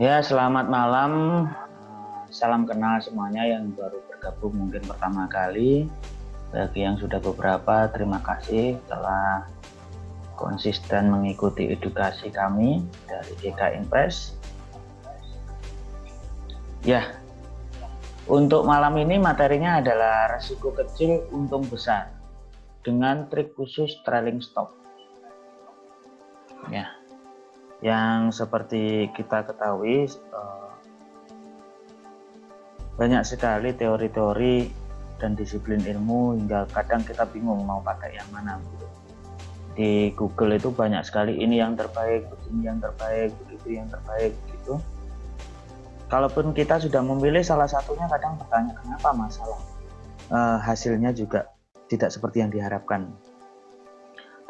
Ya, selamat malam. Salam kenal semuanya yang baru bergabung mungkin pertama kali. Bagi yang sudah beberapa, terima kasih telah konsisten mengikuti edukasi kami dari GK Invest. Ya, untuk malam ini materinya adalah resiko kecil, untung besar dengan trik khusus trailing stop. Ya, yang seperti kita ketahui, banyak sekali teori-teori dan disiplin ilmu hingga kadang kita bingung mau pakai yang mana. Di Google itu banyak sekali ini yang terbaik, begini yang terbaik, begitu yang terbaik, begitu. Kalaupun kita sudah memilih salah satunya, kadang bertanya kenapa masalah hasilnya juga tidak seperti yang diharapkan.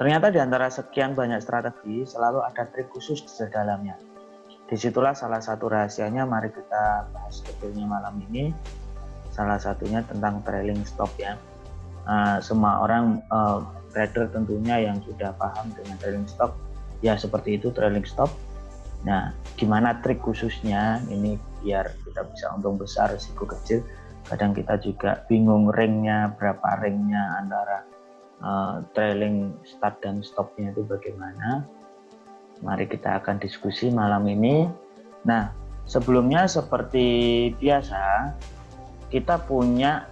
Ternyata di antara sekian banyak strategi selalu ada trik khusus di dalamnya. Disitulah salah satu rahasianya. Mari kita bahas detailnya malam ini. Salah satunya tentang trailing stop ya. Semua orang trader tentunya yang sudah paham dengan trailing stop, ya seperti itu trailing stop. Nah, gimana trik khususnya ini biar kita bisa untung besar, risiko kecil. Kadang kita juga bingung ringnya, berapa ringnya antara trailing start dan stopnya itu bagaimana. Mari kita akan diskusi malam ini. Nah, sebelumnya seperti biasa, kita punya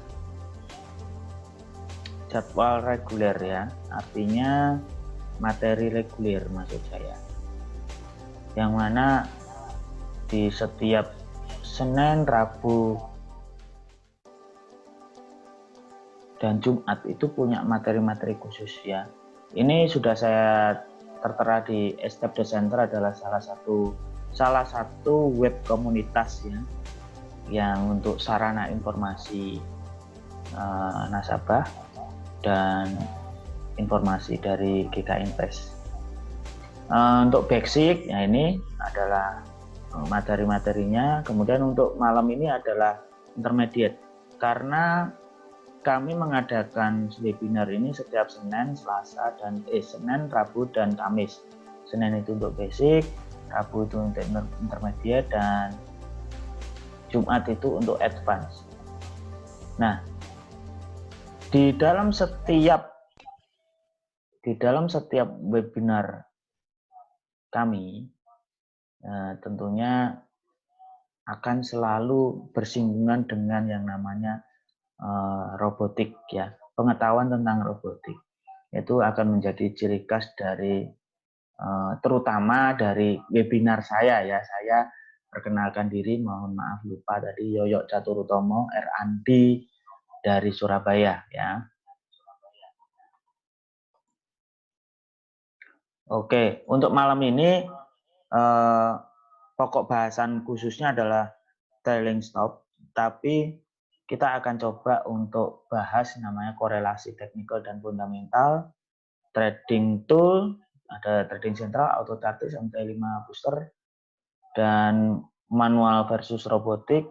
jadwal reguler ya, artinya materi reguler maksud saya, yang mana di setiap Senin, Rabu, dan Jumat itu punya materi-materi khusus ya. Ini sudah saya tertera di Step the Center, adalah salah satu web komunitas ya, yang untuk sarana informasi nasabah dan informasi dari GK Invest. Untuk basic, ya ini adalah materi-materinya. Kemudian untuk malam ini adalah intermediate, karena kami mengadakan webinar ini setiap Senin, Selasa, Senin, Rabu, dan Kamis. Senin itu untuk basic, Rabu itu untuk intermediate, dan Jumat itu untuk advance. Nah, di dalam setiap webinar kami, tentunya akan selalu bersinggungan dengan yang namanya robotik ya. Pengetahuan tentang robotik itu akan menjadi ciri khas dari terutama dari webinar saya ya. Saya perkenalkan diri, mohon maaf lupa tadi, Yoyok Caturutomo, R&D dari Surabaya ya. Oke, untuk malam ini pokok bahasan khususnya adalah trailing stop, tapi kita akan coba untuk bahas namanya korelasi teknikal dan fundamental, trading tool, ada trading sentral, auto chartis, MT5 booster, dan manual versus robotik,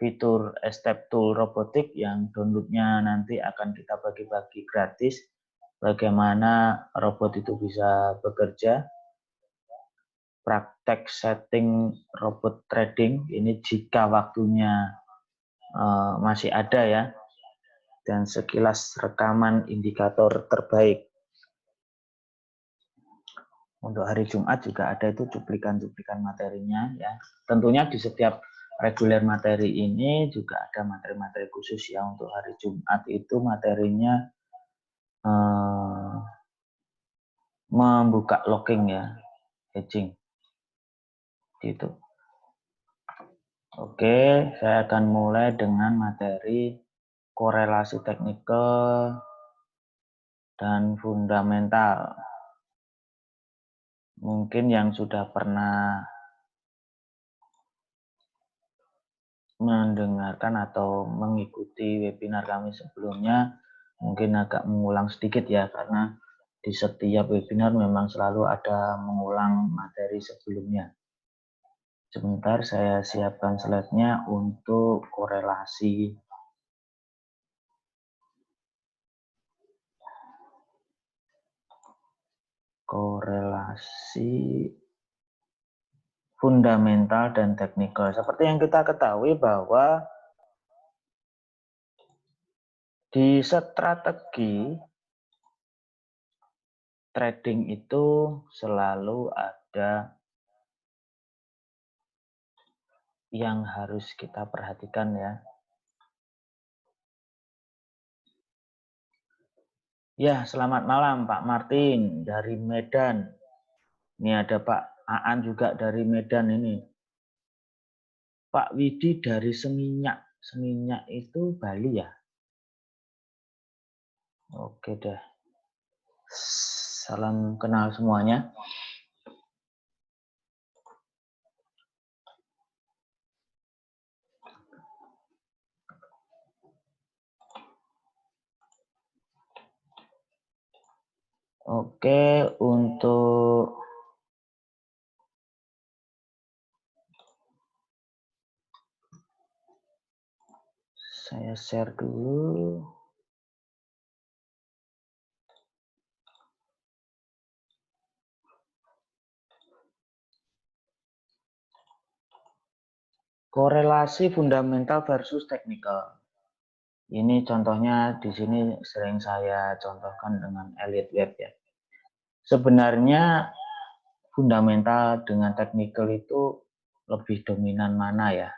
fitur step tool robotik yang downloadnya nanti akan kita bagi-bagi gratis, bagaimana robot itu bisa bekerja, praktek setting robot trading ini jika waktunya masih ada ya, dan sekilas rekaman indikator terbaik. Untuk hari Jumat juga ada itu cuplikan-cuplikan materinya ya. Tentunya di setiap reguler materi ini juga ada materi-materi khusus ya. Untuk hari Jumat itu materinya membuka locking ya, hedging gitu. Oke, saya akan mulai dengan materi korelasi teknikal dan fundamental. Mungkin yang sudah pernah mendengarkan atau mengikuti webinar kami sebelumnya mungkin agak mengulang sedikit ya, karena di setiap webinar memang selalu ada mengulang materi sebelumnya. Sebentar saya siapkan slide-nya untuk korelasi. Korelasi fundamental dan teknikal. Seperti yang kita ketahui bahwa di strategi trading itu selalu ada yang harus kita perhatikan ya. Ya, selamat malam Pak Martin dari Medan. Ini ada Pak Aan juga dari Medan ini. Pak Widi dari Seminyak. Seminyak itu Bali ya? Oke deh. Salam kenal semuanya. Oke, untuk saya share dulu. Korelasi fundamental versus teknikal. Ini contohnya di sini sering saya contohkan dengan Elliott Web ya. Sebenarnya fundamental dengan teknikal itu lebih dominan mana ya?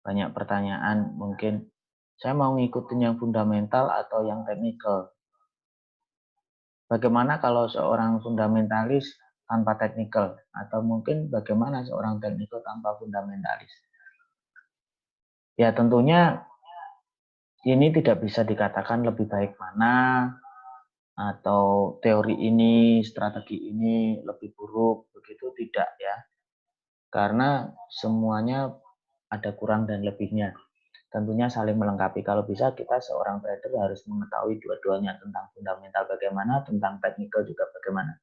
Banyak pertanyaan, mungkin saya mau ngikutin yang fundamental atau yang teknikal. Bagaimana kalau seorang fundamentalis tanpa teknikal? Atau mungkin bagaimana seorang teknikal tanpa fundamentalis? Ya tentunya ini tidak bisa dikatakan lebih baik mana, atau teori ini, strategi ini lebih buruk, begitu tidak ya. Karena semuanya ada kurang dan lebihnya. Tentunya saling melengkapi. Kalau bisa kita seorang trader harus mengetahui dua-duanya, tentang fundamental bagaimana, tentang teknikal juga bagaimana.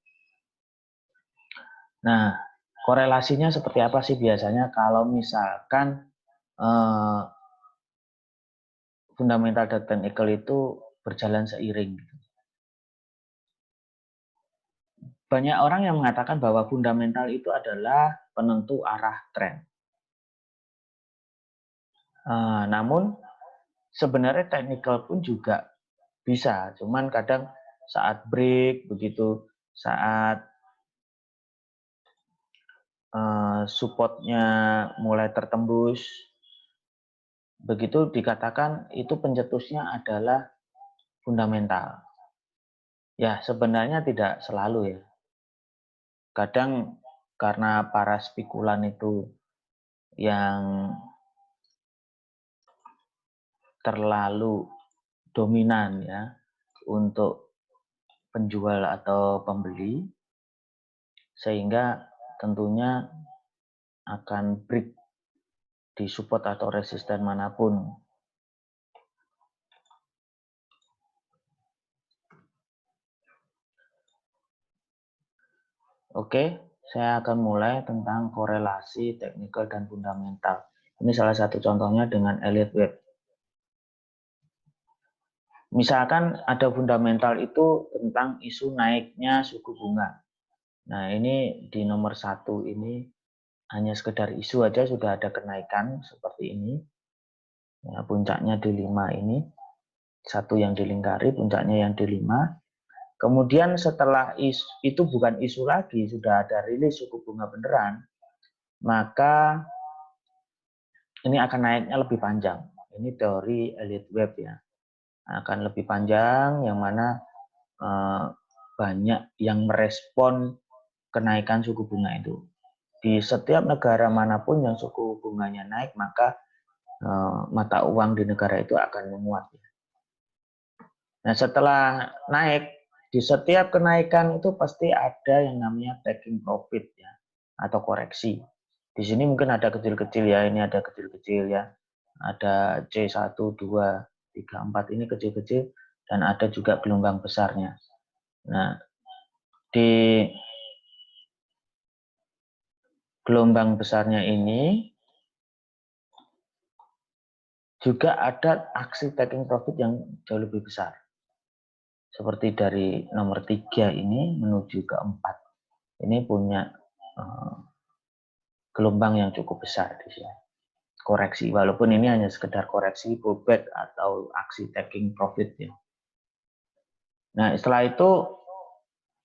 Nah, korelasinya seperti apa sih biasanya kalau misalkan fundamental dan teknikal itu berjalan seiring? Banyak orang yang mengatakan bahwa fundamental itu adalah penentu arah tren. Namun sebenarnya teknikal pun juga bisa, cuman kadang saat break begitu, saat supportnya mulai tertembus, begitu dikatakan itu pencetusnya adalah fundamental. Ya sebenarnya tidak selalu ya. Kadang karena para spekulan itu yang terlalu dominan ya untuk penjual atau pembeli, sehingga tentunya akan break di support atau resisten manapun. Oke, saya akan mulai tentang korelasi teknikal dan fundamental. Ini salah satu contohnya dengan Elliott Web. Misalkan ada fundamental itu tentang isu naiknya suku bunga. Nah ini di nomor 1 ini hanya sekedar isu aja sudah ada kenaikan seperti ini. Ya, puncaknya di 5 ini. Satu yang dilingkari, puncaknya yang di 5. Kemudian setelah itu bukan isu lagi, sudah ada rilis suku bunga beneran, maka ini akan naiknya lebih panjang. Ini teori Elliott Web ya. Akan lebih panjang, yang mana banyak yang merespon kenaikan suku bunga itu. Di setiap negara manapun yang suku bunganya naik, maka mata uang di negara itu akan menguat. Nah setelah naik, di setiap kenaikan itu pasti ada yang namanya taking profit ya, atau koreksi. Di sini mungkin ada kecil-kecil ya, ini ada kecil-kecil ya. Ada C1, 2, 3, 4 ini kecil-kecil, dan ada juga gelombang besarnya. Nah, di gelombang besarnya ini juga ada aksi taking profit yang jauh lebih besar. Seperti dari nomor 3 ini menuju ke 4. Ini punya gelombang yang cukup besar di sini. Koreksi, walaupun ini hanya sekedar koreksi pullback atau aksi taking profit ya. Nah, setelah itu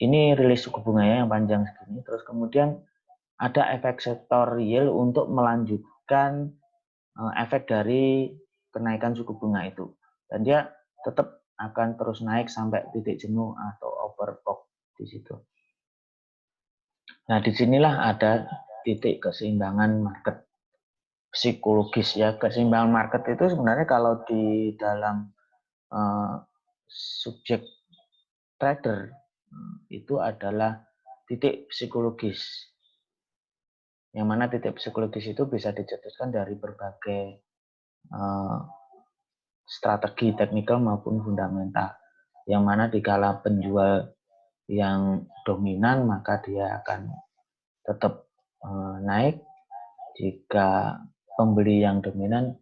ini rilis suku bunganya yang panjang segini, terus kemudian ada efek sektor real untuk melanjutkan efek dari kenaikan suku bunga itu. Dan dia tetap akan terus naik sampai titik jenuh atau overbought di situ. Nah, disinilah ada titik keseimbangan market psikologis ya. Keseimbangan market itu sebenarnya kalau di dalam subjek trader itu adalah titik psikologis. Yang mana titik psikologis itu bisa dicetuskan dari berbagai strategi teknikal maupun fundamental. Yang mana dikala penjual yang dominan maka dia akan tetap naik. Jika pembeli yang dominan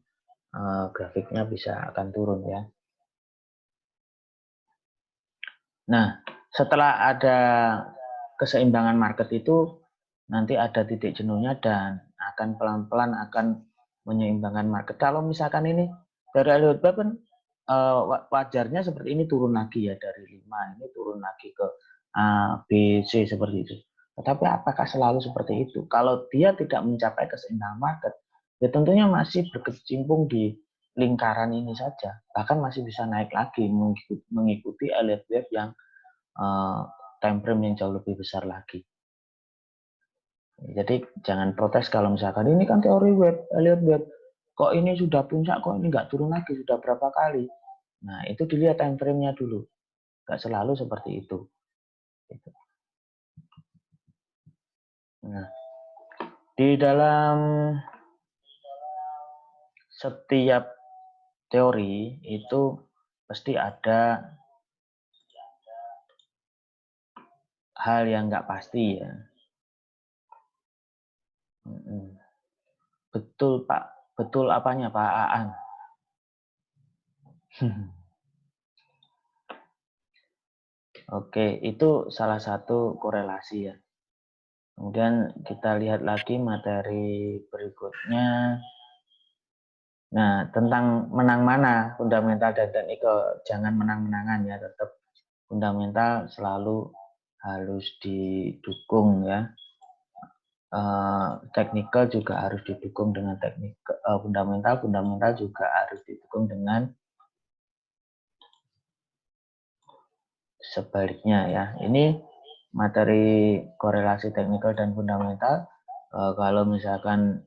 grafiknya bisa akan turun ya. Nah, setelah ada keseimbangan market itu nanti ada titik jenuhnya dan akan pelan-pelan akan menyeimbangkan market. Kalau misalkan ini dari Elliott Wave kan wajarnya seperti ini turun lagi ya dari 5 ini turun lagi ke A, B, C seperti itu. Tetapi apakah selalu seperti itu? Kalau dia tidak mencapai keseimbangan market, ya tentunya masih berkecimpung di lingkaran ini saja. Bahkan masih bisa naik lagi mengikuti Elliott Wave yang time frame yang jauh lebih besar lagi. Jadi jangan protes kalau misalkan ini kan teori Elliott Wave, kok ini sudah puncak, kok ini nggak turun lagi, sudah berapa kali. Nah itu dilihat time frame-nya dulu, nggak selalu seperti itu. Nah, di dalam setiap teori itu pasti ada hal yang nggak pasti ya. Betul Pak, betul apanya Pak Aan? Oke, itu salah satu korelasi ya. Kemudian kita lihat lagi materi berikutnya. Nah, tentang menang mana, fundamental dan teknikal, jangan menang-menangan ya, tetap fundamental selalu harus didukung ya. Teknikal juga harus didukung dengan teknik fundamental juga harus didukung dengan sebaliknya ya. Ini materi korelasi teknikal dan fundamental. Kalau misalkan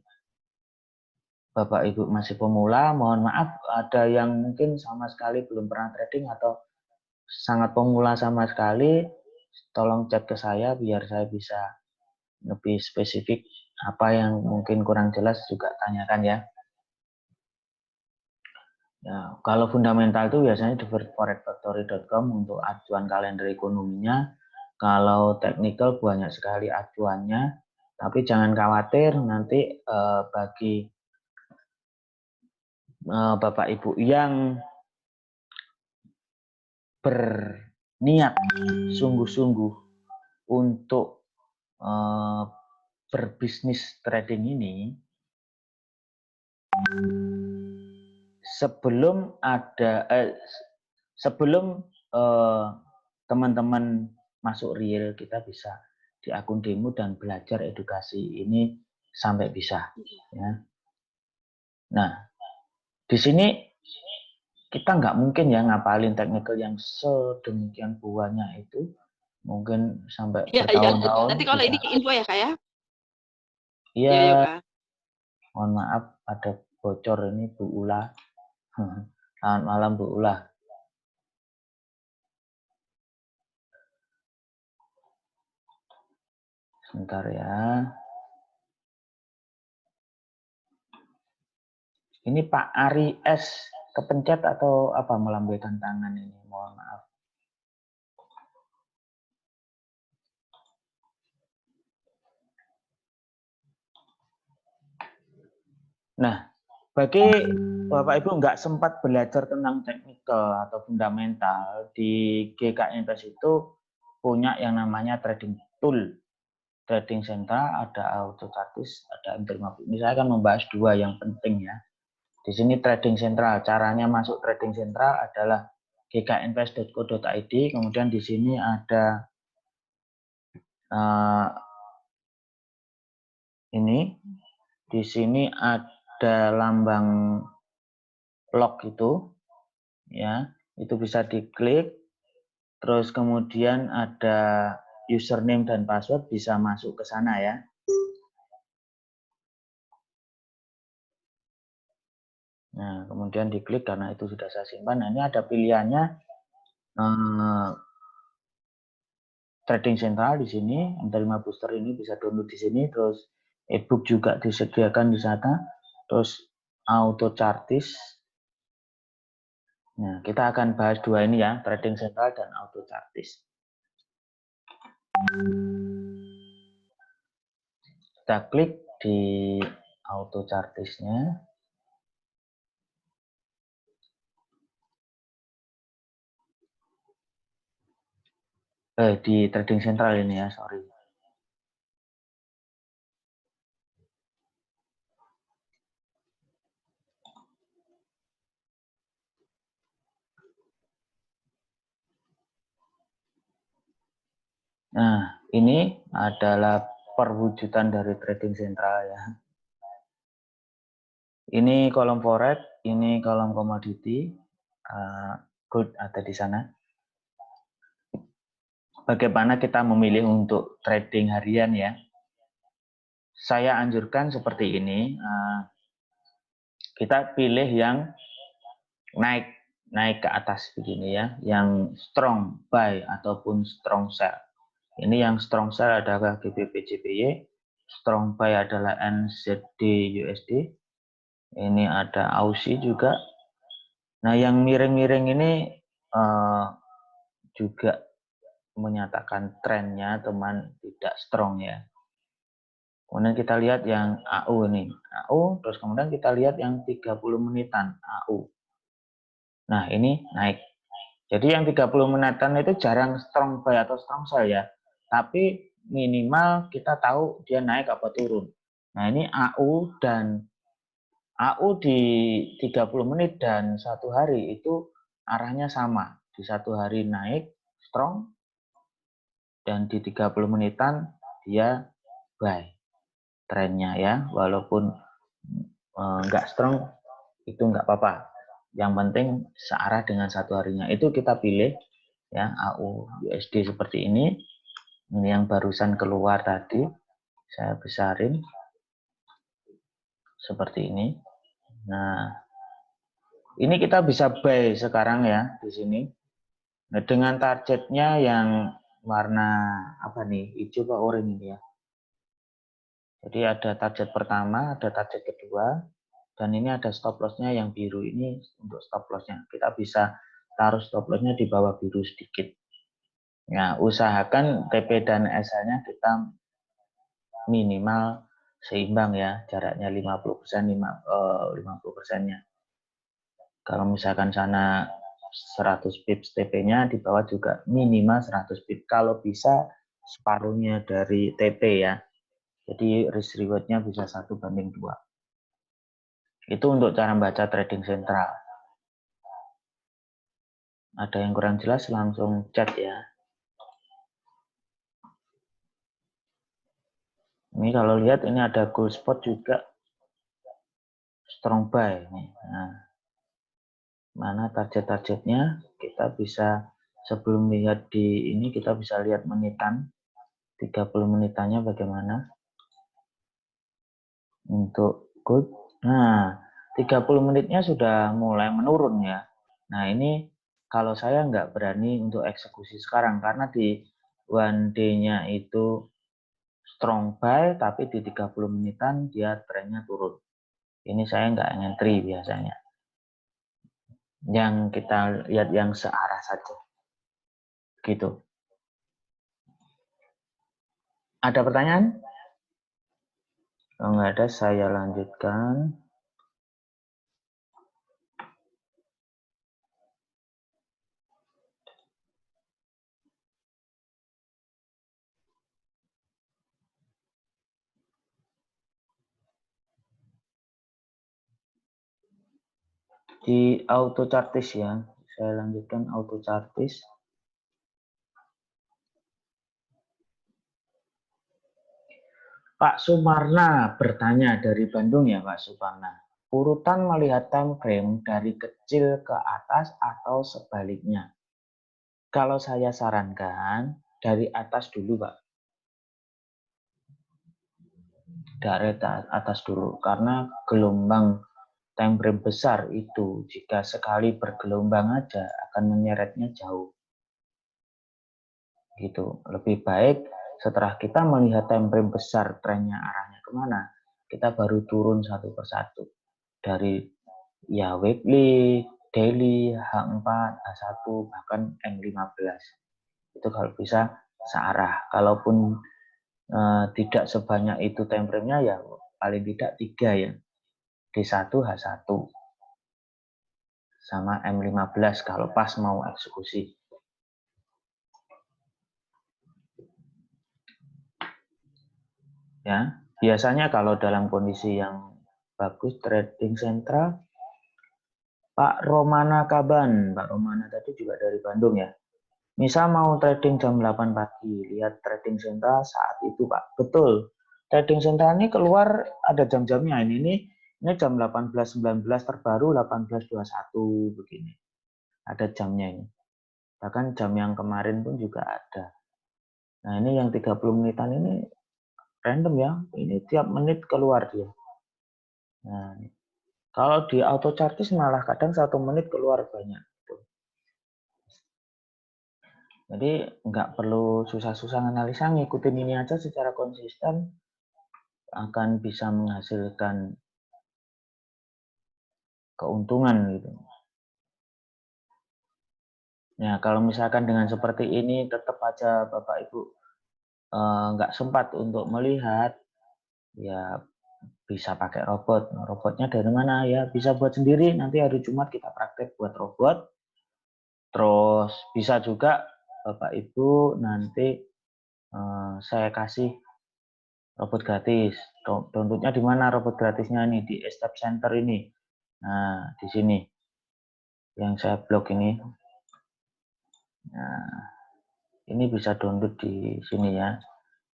Bapak Ibu masih pemula, mohon maaf ada yang mungkin sama sekali belum pernah trading atau sangat pemula sama sekali, tolong chat ke saya biar saya bisa lebih spesifik. Apa yang mungkin kurang jelas juga tanyakan ya. Ya, kalau fundamental itu biasanya di forexfactory.com untuk acuan kalender ekonominya. Kalau teknikal banyak sekali acuannya, tapi jangan khawatir nanti bagi Bapak Ibu yang berniat sungguh-sungguh untuk berbisnis trading ini, sebelum teman-teman masuk real, kita bisa di akun demo dan belajar edukasi ini sampai bisa ya. Nah, di sini kita nggak mungkin ya ngapalin teknikal yang sedemikian banyak itu, mungkin sampai bertahun-tahun. Nanti kalau ini info ya Kak ya. Iya, mohon maaf ada bocor ini Bu Ula. Selamat malam Bu Ula. Sebentar ya. Ini Pak Ari S kepencet atau apa melambaikan tangan ini? Mohon maaf. Nah, bagi Bapak Ibu nggak sempat belajar tentang teknikal atau fundamental, di GK Invest itu punya yang namanya trading tool. trading sentral, ada auto chartis, ada M50. Ini saya akan membahas dua yang penting ya. Di sini trading sentral, caranya masuk trading sentral adalah gkinvest.co.id, kemudian di sini ada ini, di sini ada lambang lock itu, ya, itu bisa diklik, terus kemudian ada username dan password, bisa masuk ke sana ya. Nah, kemudian diklik karena itu sudah saya simpan. Nah, ini ada pilihannya trading sentral di sini, M5 booster ini bisa download di sini, terus ebook juga disediakan di sana, terus auto chartis. Nah, kita akan bahas dua ini ya, trading sentral dan auto chartis. Kita klik di auto chartisnya. Di trading sentral ini ya, sorry. Nah, ini adalah perwujudan dari trading sentral ya. Ini kolom forex, ini kolom komoditi, gold ada di sana. Bagaimana kita memilih untuk trading harian ya? Saya anjurkan seperti ini, kita pilih yang naik ke atas begini ya, yang strong buy ataupun strong sell. Ini yang strong sell adalah GBP JPY, strong buy adalah NZD USD. Ini ada Aussie juga. Nah, yang miring-miring ini juga menyatakan trennya teman tidak strong ya. Kemudian kita lihat yang AU ini. AU, terus kemudian kita lihat yang 30 menitan AU. Nah, ini naik. Jadi yang 30 menitan itu jarang strong buy atau strong sell ya. Tapi minimal kita tahu dia naik apa turun. Nah, ini AU di 30 menit dan 1 hari itu arahnya sama. Di 1 hari naik strong dan di 30 menitan dia buy trennya ya, walaupun nggak strong itu nggak apa-apa, yang penting searah dengan 1 harinya. Itu kita pilih ya, AU USD seperti ini yang barusan keluar tadi, saya besarin seperti ini. Nah, ini kita bisa buy sekarang ya di sini. Nah, dengan targetnya yang warna apa nih, hijau atau oranye ini ya. Jadi ada target pertama, ada target kedua, dan ini ada stop lossnya yang biru ini untuk stop lossnya. Kita bisa taruh stop lossnya di bawah biru sedikit. Ya, usahakan TP dan SA-nya kita minimal seimbang ya, jaraknya 50%, 50%-nya. Kalau misalkan sana 100 pips TP-nya, di bawah juga minimal 100 pips. Kalau bisa separuhnya dari TP ya. Jadi risk reward-nya bisa 1:2. Itu untuk cara membaca trading sentral. Ada yang kurang jelas langsung chat ya. Ini kalau lihat ini ada gold spot juga strong buy. Nah, mana target-targetnya kita bisa sebelum lihat di ini kita bisa lihat menitan 30 menitannya bagaimana untuk gold. Nah, 30 menitnya sudah mulai menurun ya. Nah, ini kalau saya nggak berani untuk eksekusi sekarang karena di one day-nya itu strong buy tapi di 30 menitan dia trennya turun. Ini saya nggak ngentri biasanya. Yang kita lihat yang searah saja. Gitu. Ada pertanyaan? Kalau nggak ada, saya lanjutkan. Di auto chartis ya, saya lanjutkan auto chartis. Pak Sumarna bertanya dari Bandung ya Pak Sumarna. Urutan melihat time frame dari kecil ke atas atau sebaliknya? Kalau saya sarankan dari atas dulu Pak. Dari atas dulu karena gelombang time frame besar itu jika sekali bergelombang aja akan menyeretnya jauh. Gitu. Lebih baik setelah kita melihat time frame besar trennya arahnya kemana, kita baru turun satu persatu dari ya weekly, daily, H4, H1, bahkan M15. Itu kalau bisa searah. Kalaupun tidak sebanyak itu time frame-nya ya paling tidak 3 ya. D1, H1 sama M15 kalau pas mau eksekusi. Ya, biasanya kalau dalam kondisi yang bagus trading sentral, Pak Romana Kaban, Pak Romana tadi juga dari Bandung ya. Misal mau trading jam 8 pagi, lihat trading sentral saat itu Pak. Betul, trading sentral ini keluar ada jam-jamnya. Ini jam 18.19 terbaru 18.21 begini. Ada jamnya ini. Bahkan jam yang kemarin pun juga ada. Nah ini yang 30 menitan ini random ya. Ini tiap menit keluar dia. Nah, kalau di auto chartis malah kadang 1 menit keluar banyak. Jadi nggak perlu susah-susah analisa, ngikutin ini aja secara konsisten akan bisa menghasilkan keuntungan gitu. Nah kalau misalkan dengan seperti ini tetap aja Bapak Ibu nggak sempat untuk melihat, ya bisa pakai robot. Robotnya dari mana ya? Bisa buat sendiri. Nanti hari Jumat kita praktek buat robot. Terus bisa juga Bapak Ibu nanti saya kasih robot gratis. Downloadnya di mana robot gratisnya nih? Di Step Center ini. Nah, di sini yang saya blok ini. Nah, ini bisa download di sini ya.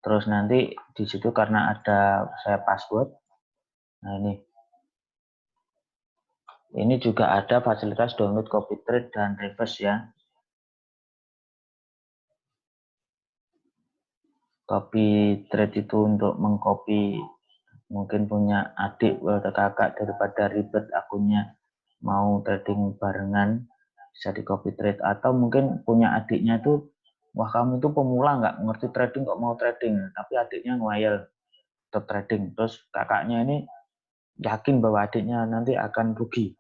Terus nanti di situ karena ada saya password. Nah, ini juga ada fasilitas download copy trade dan reverse ya. Copy trade itu untuk mengcopy, mungkin punya adik atau kakak daripada ribet akunnya mau trading barengan, bisa di copy trade. Atau mungkin punya adiknya itu, wah kamu itu pemula nggak ngerti trading kok mau trading, tapi adiknya ngoyel tetap trading, terus kakaknya ini yakin bahwa adiknya nanti akan rugi,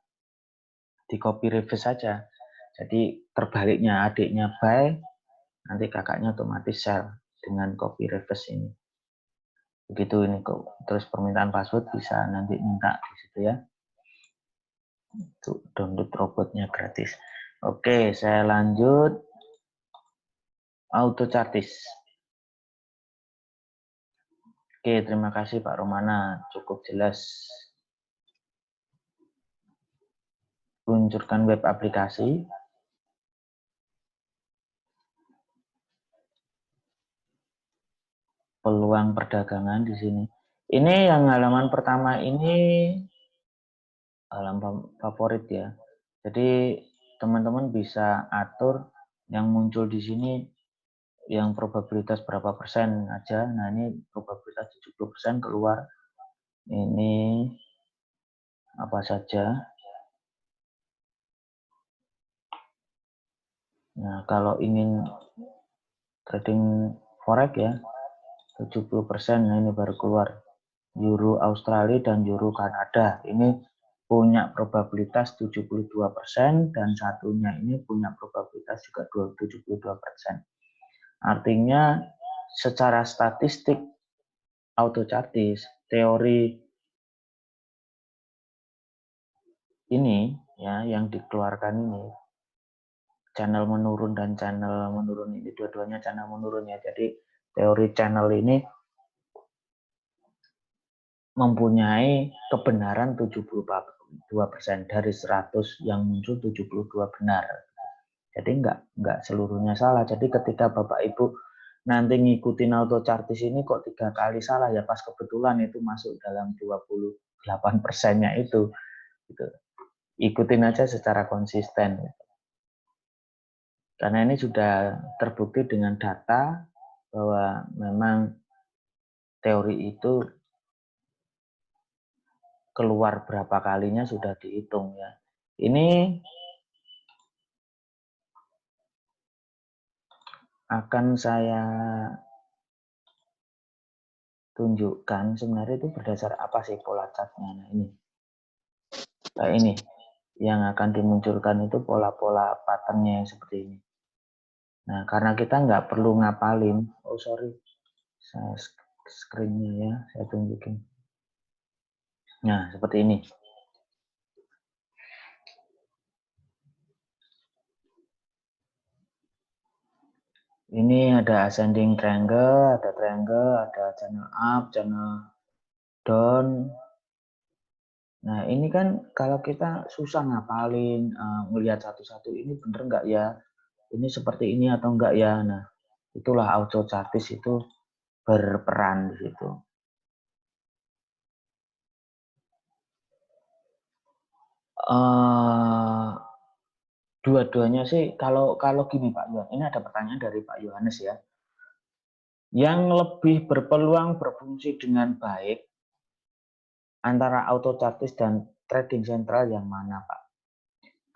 di copy reverse saja. Jadi terbaliknya, adiknya buy, nanti kakaknya otomatis sell dengan copy reverse ini. Begitu ini kok. Terus permintaan password bisa nanti minta di situ ya. Untuk download robotnya gratis. Oke, saya lanjut auto chartis. Oke, terima kasih Pak Romana, cukup jelas. Luncurkan web aplikasi. Peluang perdagangan di sini. Ini yang halaman pertama ini halaman favorit ya. Jadi teman-teman bisa atur yang muncul di sini yang probabilitas berapa persen aja. Nah ini probabilitas 70% keluar. Ini apa saja. Nah kalau ingin trading forex ya 70%, nah ini baru keluar. Euro Australia dan Euro Kanada ini punya probabilitas 72% dan satunya ini punya probabilitas juga 72%. Artinya secara statistik auto chartis, teori ini ya yang dikeluarkan ini channel menurun dan channel menurun ini dua-duanya channel menurun ya. Jadi teori channel ini mempunyai kebenaran 75% 2%. Dari 100 yang muncul 72 benar. Jadi nggak seluruhnya salah. Jadi ketika Bapak Ibu nanti ngikutin autochartis ini kok 3 kali salah, ya pas kebetulan itu masuk dalam 28%-nya itu. Gitu. Ikutin aja secara konsisten. Karena ini sudah terbukti dengan data bahwa memang teori itu keluar berapa kalinya sudah dihitung ya. Ini akan saya tunjukkan sebenarnya itu berdasar apa sih pola chartnya. Nah ini, kayak ini yang akan dimunculkan itu pola-pola patternnya yang seperti ini. Nah karena kita nggak perlu ngapalin, oh sorry, saya screen-nya ya, saya tunjukin. Nah seperti ini. Ini ada ascending triangle, ada channel up, channel down. Nah ini kan kalau kita susah ngapalin, melihat satu-satu ini bener nggak ya, ini seperti ini atau enggak ya. Nah itulah autochartis itu berperan di situ. Dua-duanya sih kalau gini Pak Yohan, ini ada pertanyaan dari Pak Yohanes ya. Yang lebih berpeluang berfungsi dengan baik antara autochartis dan trading sentral yang mana Pak?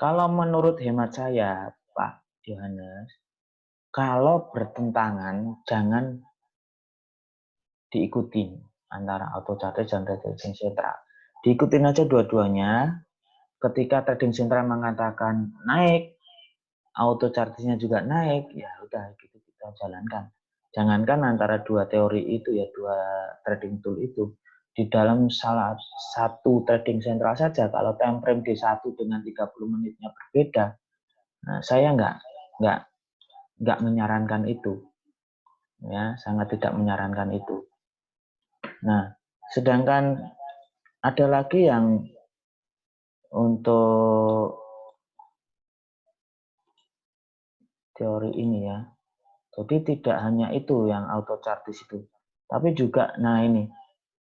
Kalau menurut hemat saya Pak Yohanes, kalau bertentangan jangan diikutin antara autochartis dan trading sentral. Diikutin aja dua-duanya. Ketika trading sentral mengatakan naik, autochartisnya juga naik, ya udah gitu kita jalankan. Jangankan antara dua teori itu ya, dua trading tool itu, di dalam salah satu trading sentral saja, kalau time frame D1 dengan 30 menitnya berbeda, nah saya nggak menyarankan itu, ya sangat tidak menyarankan itu. Nah, sedangkan ada lagi yang untuk teori ini ya, jadi tidak hanya itu yang autochartis itu, tapi juga, nah ini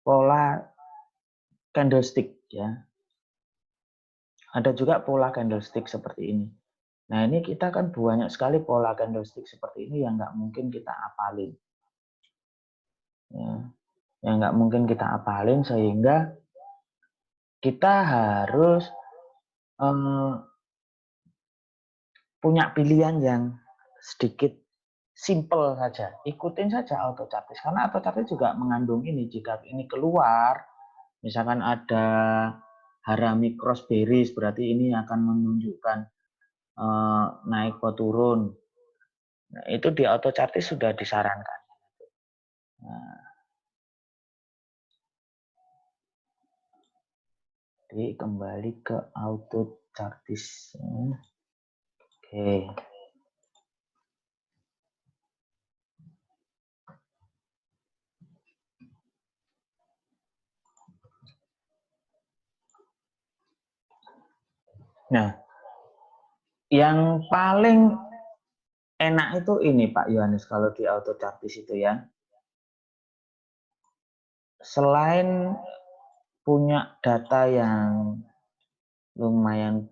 pola candlestick ya. Ada juga pola candlestick seperti ini. Nah ini kita kan banyak sekali pola candlestick seperti ini yang nggak mungkin kita apalin. Ya, yang nggak mungkin kita apalin sehingga kita harus punya pilihan yang sedikit simple saja. Ikutin saja autochartis. Karena autochartis juga mengandung ini, jika ini keluar, misalkan ada harami cross bearish, berarti ini akan menunjukkan naik atau turun. Nah, itu di autochartis sudah disarankan. Nah, jadi kembali ke autochartis. Oke. Nah, yang paling enak itu ini Pak Yohanes kalau di autochartis itu ya. Selain punya data yang lumayan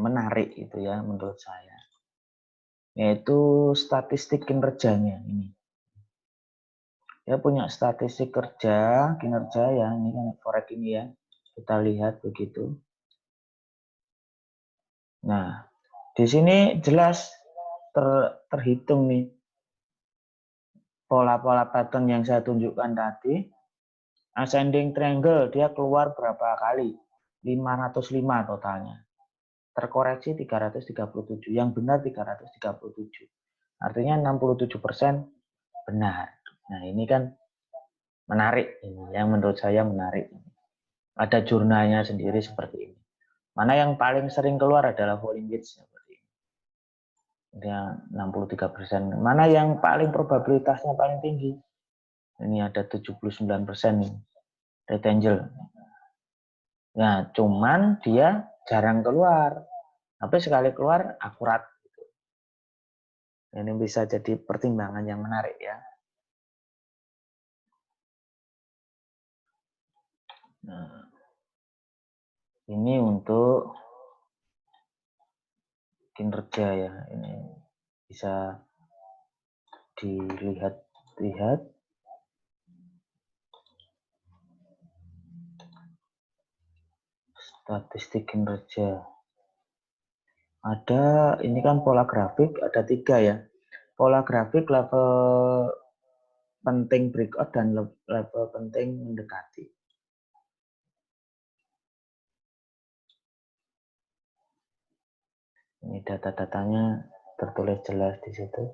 menarik itu ya menurut saya, yaitu statistik kinerjanya ini. Dia punya statistik kinerja ya, ini kan forex ini ya, kita lihat begitu. Nah, di sini jelas terhitung nih pola-pola pattern yang saya tunjukkan tadi. Ascending triangle dia keluar berapa kali? 505 totalnya. Terkoreksi 337, yang benar 337. Artinya 67% benar. Nah, ini kan menarik ini, yang menurut saya menarik. Ada jurnalnya sendiri seperti ini. Mana yang paling sering keluar adalah falling wedge seperti ini. Dia 63%. Mana yang paling probabilitasnya paling tinggi? Ini ada 79% nih. Red Angel. Nah, cuman dia jarang keluar. Tapi sekali keluar akurat. Ini bisa jadi pertimbangan yang menarik ya. Nah, ini untuk kinerja ya. Ini bisa dilihat-lihat. Statistik kinerja. Ada, ini kan pola grafik, ada 3 ya. Pola grafik level penting breakout dan level penting mendekati. Ini data-datanya tertulis jelas di situ.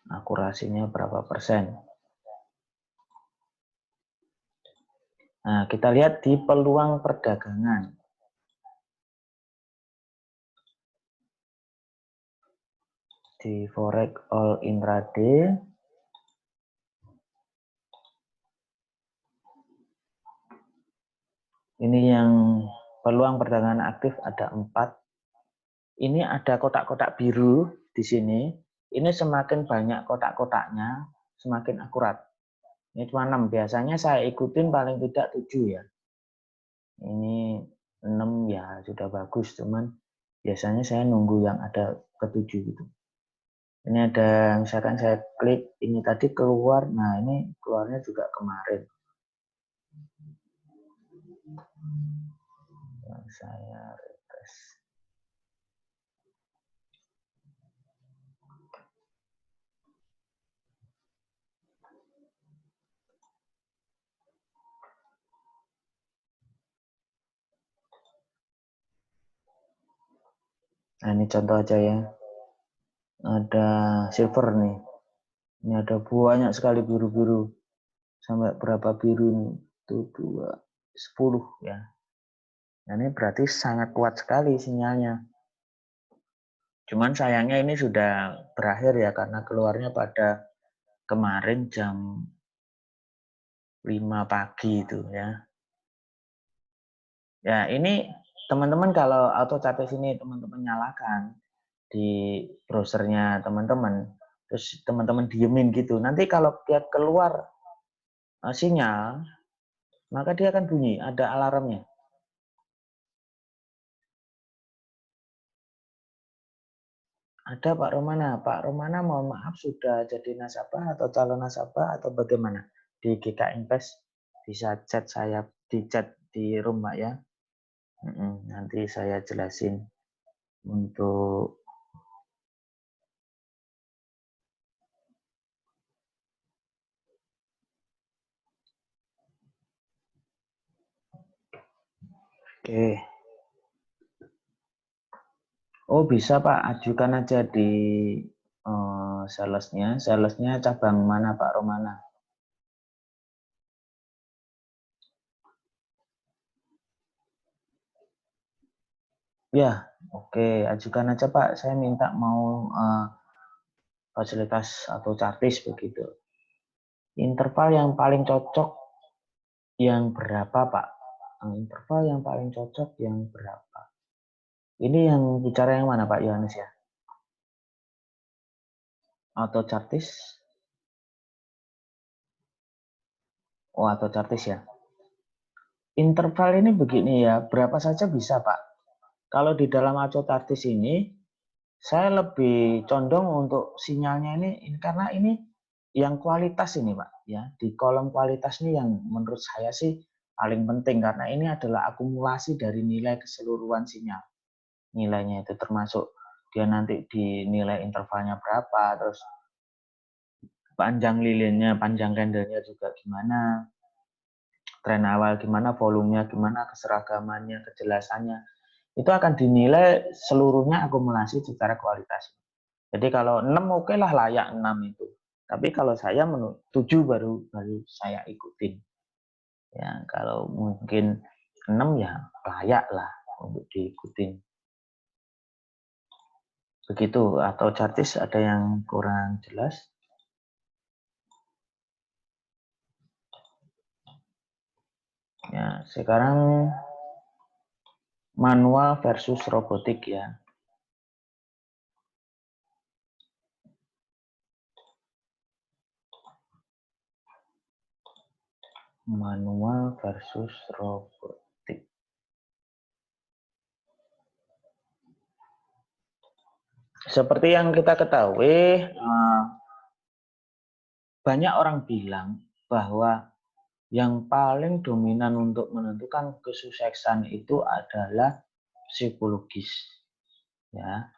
Akurasinya berapa persen. Nah, kita lihat di peluang perdagangan. Di forex all intraday. Ini yang peluang perdagangan aktif ada 4. Ini ada kotak-kotak biru di sini. Ini semakin banyak kotak-kotaknya, semakin akurat. Ini cuma 6. Biasanya saya ikutin paling tidak 7 ya. Ini 6 ya sudah bagus, cuman biasanya saya nunggu yang ada ke-7 gitu. Ini ada, misalkan saya klik ini tadi keluar, nah ini keluarnya juga kemarin. Saya refresh. Nah ini contoh aja ya. Ada silver nih. Ini ada banyak sekali biru-biru. Sampai berapa biru nih? 1, 2, 10 ya. Nah, ini berarti sangat kuat sekali sinyalnya. Cuman sayangnya ini sudah berakhir ya karena keluarnya pada kemarin jam 5 pagi itu ya. Ya, ini teman-teman kalau auto chartis ini teman-teman nyalakan di browsernya teman-teman, terus teman-teman diemin gitu. Nanti kalau dia keluar sinyal, maka dia akan bunyi, ada alarmnya. Ada Pak Romana. Pak Romana mohon maaf sudah jadi nasabah atau calon nasabah atau bagaimana? Di GK Invest bisa chat saya di chat di rumah ya. Nanti saya jelasin untuk oke. Oh bisa Pak, ajukan aja di salesnya. Salesnya cabang mana Pak Romana? Ya, oke, ajukan aja Pak. Saya minta mau fasilitas atau chartis begitu. Interval yang paling cocok yang berapa Pak? Interval yang paling cocok yang berapa? Ini yang bicara yang mana Pak Yohanes ya? Auto chartis? Oh, auto chartis ya. Interval ini begini ya, berapa saja bisa Pak. Kalau di dalam auto chartis ini, saya lebih condong untuk sinyalnya ini karena ini yang kualitas ini Pak ya. Di kolom kualitas ini yang menurut saya sih paling penting karena ini adalah akumulasi dari nilai keseluruhan sinyal. Nilainya itu termasuk dia nanti dinilai intervalnya berapa, terus panjang lilinnya, panjang candlenya juga gimana, tren awal gimana, volumenya gimana, keseragamannya, kejelasannya. Itu akan dinilai seluruhnya akumulasi secara kualitas. Jadi kalau 6 oke lah layak 6 itu. Tapi kalau saya menurut 7 baru saya ikutin. Ya, kalau mungkin 6 ya layak lah untuk diikutin. Begitu, atau chartis ada yang kurang jelas? Nah, sekarang manual versus robotik ya. Manual versus robotik. Seperti yang kita ketahui, banyak orang bilang bahwa yang paling dominan untuk menentukan kesuksesan itu adalah psikologis. Ya.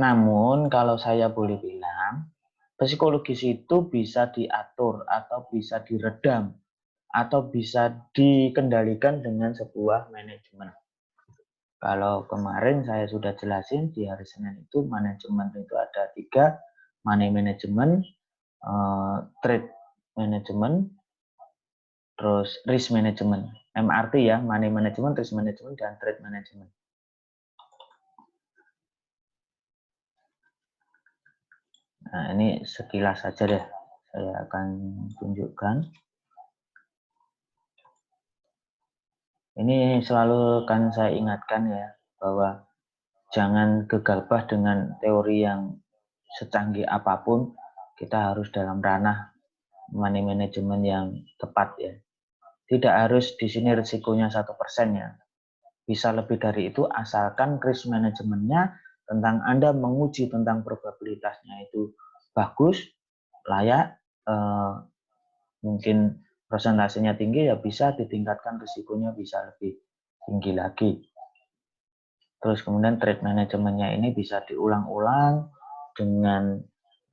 Namun kalau saya boleh bilang, psikologis itu bisa diatur atau bisa diredam atau bisa dikendalikan dengan sebuah manajemen. Kalau kemarin saya sudah jelasin di hari Senin itu manajemen itu ada 3, money management, trade management, terus risk management. MRT ya, money management, risk management, dan trade management. Nah, ini sekilas saja deh, saya akan tunjukkan. Ini selalu kan saya ingatkan ya, bahwa jangan gegabah dengan teori yang secanggih apapun, kita harus dalam ranah money management yang tepat ya. Tidak harus di sini risikonya 1% ya. Bisa lebih dari itu asalkan risk manajemennya tentang Anda menguji tentang probabilitasnya itu bagus, layak, mungkin persentasenya tinggi, ya bisa ditingkatkan risikonya bisa lebih tinggi lagi. Terus kemudian trade manajemennya ini bisa diulang-ulang dengan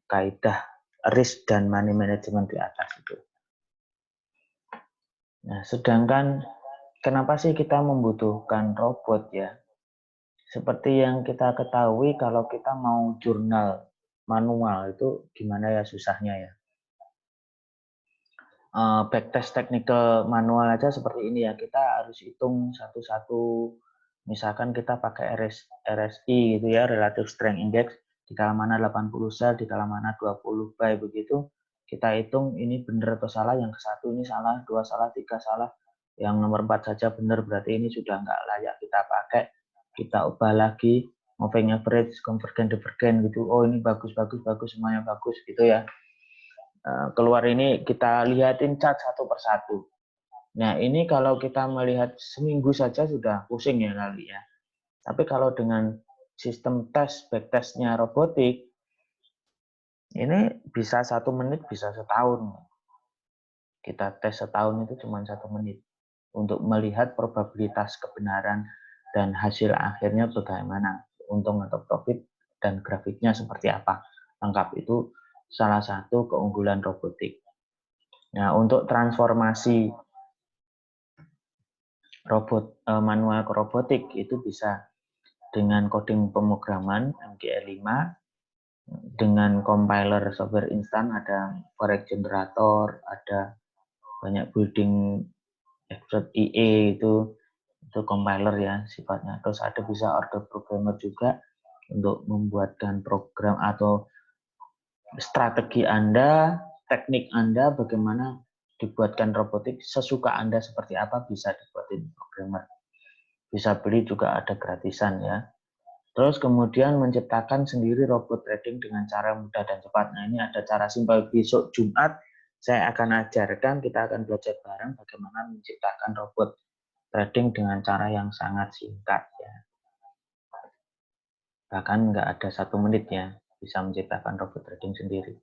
kaidah risk dan money management di atas itu. Nah, sedangkan kenapa sih kita membutuhkan robot ya? Seperti yang kita ketahui kalau kita mau jurnal manual itu gimana ya susahnya ya. Backtest technical manual aja seperti ini ya, kita harus hitung satu-satu. Misalkan kita pakai RSI gitu ya, Relative Strength Index, dikala mana 80 sel, dikala mana 20 buy begitu. Kita hitung ini benar atau salah, yang ke satu ini salah, 2 salah, 3 salah, yang nomor 4 saja benar, berarti ini sudah nggak layak kita pakai. Kita ubah lagi, moving average, convergent, divergent gitu. Oh ini bagus, semuanya bagus gitu ya. Keluar ini kita lihatin chart satu persatu. Nah ini kalau kita melihat seminggu saja sudah pusing ya kali ya. Tapi kalau dengan sistem tes, backtestnya robotik, ini bisa 1 menit, bisa setahun. Kita tes setahun itu cuma 1 menit untuk melihat probabilitas kebenaran dan hasil akhirnya bagaimana, untung atau profit, dan grafiknya seperti apa. Lengkap itu salah satu keunggulan robotik. Nah, untuk transformasi robot manual ke robotik itu bisa dengan coding pemrograman MGL5, dengan compiler software instan, ada Forex generator, ada banyak building IE itu compiler ya sifatnya. Terus ada bisa order programmer juga untuk membuatkan program atau strategi Anda, teknik Anda bagaimana dibuatkan robotik sesuka Anda seperti apa, bisa dibuatin programmer. Bisa beli juga ada gratisan ya. Terus kemudian menciptakan sendiri robot trading dengan cara mudah dan cepat. Nah ini ada cara simpel, besok Jumat saya akan ajarkan, kita akan belajar bareng bagaimana menciptakan robot trading dengan cara yang sangat singkat ya. Bahkan nggak ada 1 menit ya, bisa menciptakan robot trading sendiri.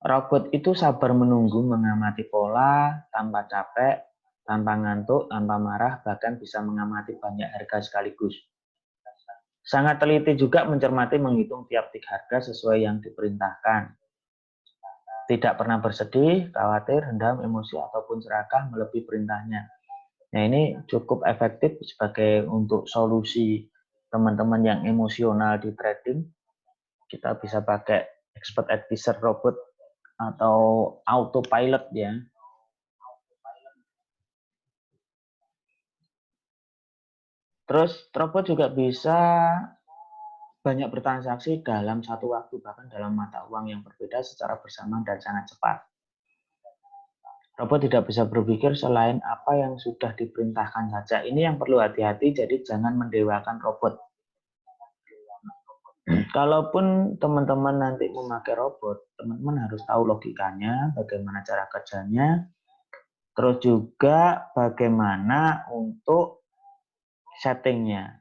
Robot itu sabar menunggu, mengamati pola, tanpa capek, tanpa ngantuk, tanpa marah, bahkan bisa mengamati banyak harga sekaligus. Sangat teliti juga mencermati, menghitung tiap tik harga sesuai yang diperintahkan. Tidak pernah bersedih, khawatir, hendam, emosi, ataupun serakah melebihi perintahnya. Nah ini cukup efektif sebagai untuk solusi teman-teman yang emosional di trading. Kita bisa pakai expert advisor robot atau autopilot ya. Terus robot juga bisa banyak bertransaksi dalam satu waktu, bahkan dalam mata uang yang berbeda secara bersamaan dan sangat cepat. Robot tidak bisa berpikir selain apa yang sudah diperintahkan saja. Ini yang perlu hati-hati, jadi jangan mendewakan robot. Kalaupun teman-teman nanti memakai robot, teman-teman harus tahu logikanya, bagaimana cara kerjanya, terus juga bagaimana untuk settingnya,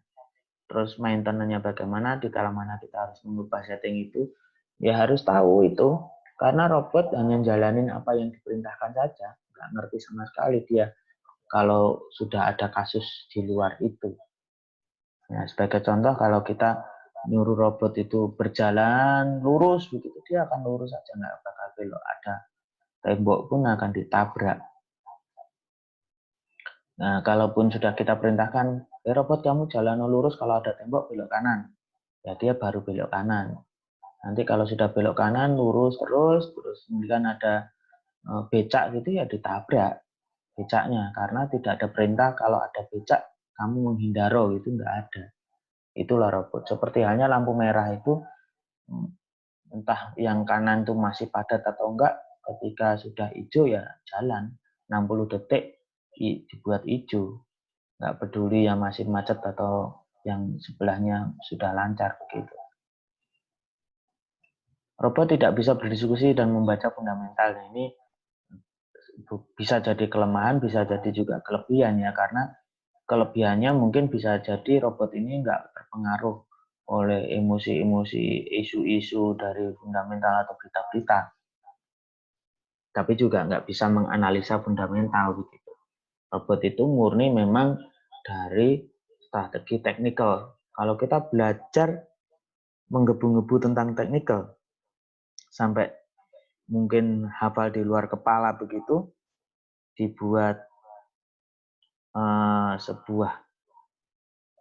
terus maintenance-nya bagaimana, di kala mana kita harus mengubah setting itu, ya harus tahu itu. Karena robot hanya jalanin apa yang diperintahkan saja, nggak ngerti sama sekali dia kalau sudah ada kasus di luar itu. Nah, sebagai contoh, kalau kita nyuruh robot itu berjalan lurus begitu, dia akan lurus saja, nggak bakal belok. Ada tembok pun akan ditabrak. Nah, kalaupun sudah kita perintahkan, robot kamu jalan lurus, kalau ada tembok belok kanan, ya dia baru belok kanan. Nanti kalau sudah belok kanan, lurus terus kemudian ada becak gitu, ya ditabrak becaknya, karena tidak ada perintah kalau ada becak kamu menghindaro, itu nggak ada. Itulah robot. Seperti halnya lampu merah itu, entah yang kanan tuh masih padat atau enggak, ketika sudah hijau ya jalan 60 detik dibuat hijau, nggak peduli yang masih macet atau yang sebelahnya sudah lancar begitu. Robot tidak bisa berdiskusi dan membaca fundamental. Ini bisa jadi kelemahan, bisa jadi juga kelebihan ya, karena kelebihannya mungkin bisa jadi robot ini nggak terpengaruh oleh emosi-emosi, isu-isu dari fundamental atau berita-berita, tapi juga nggak bisa menganalisa fundamental begitu. Robot itu murni memang dari strategi teknikal. Kalau kita belajar menggebu-gebu tentang teknikal sampai mungkin hafal di luar kepala begitu, dibuat sebuah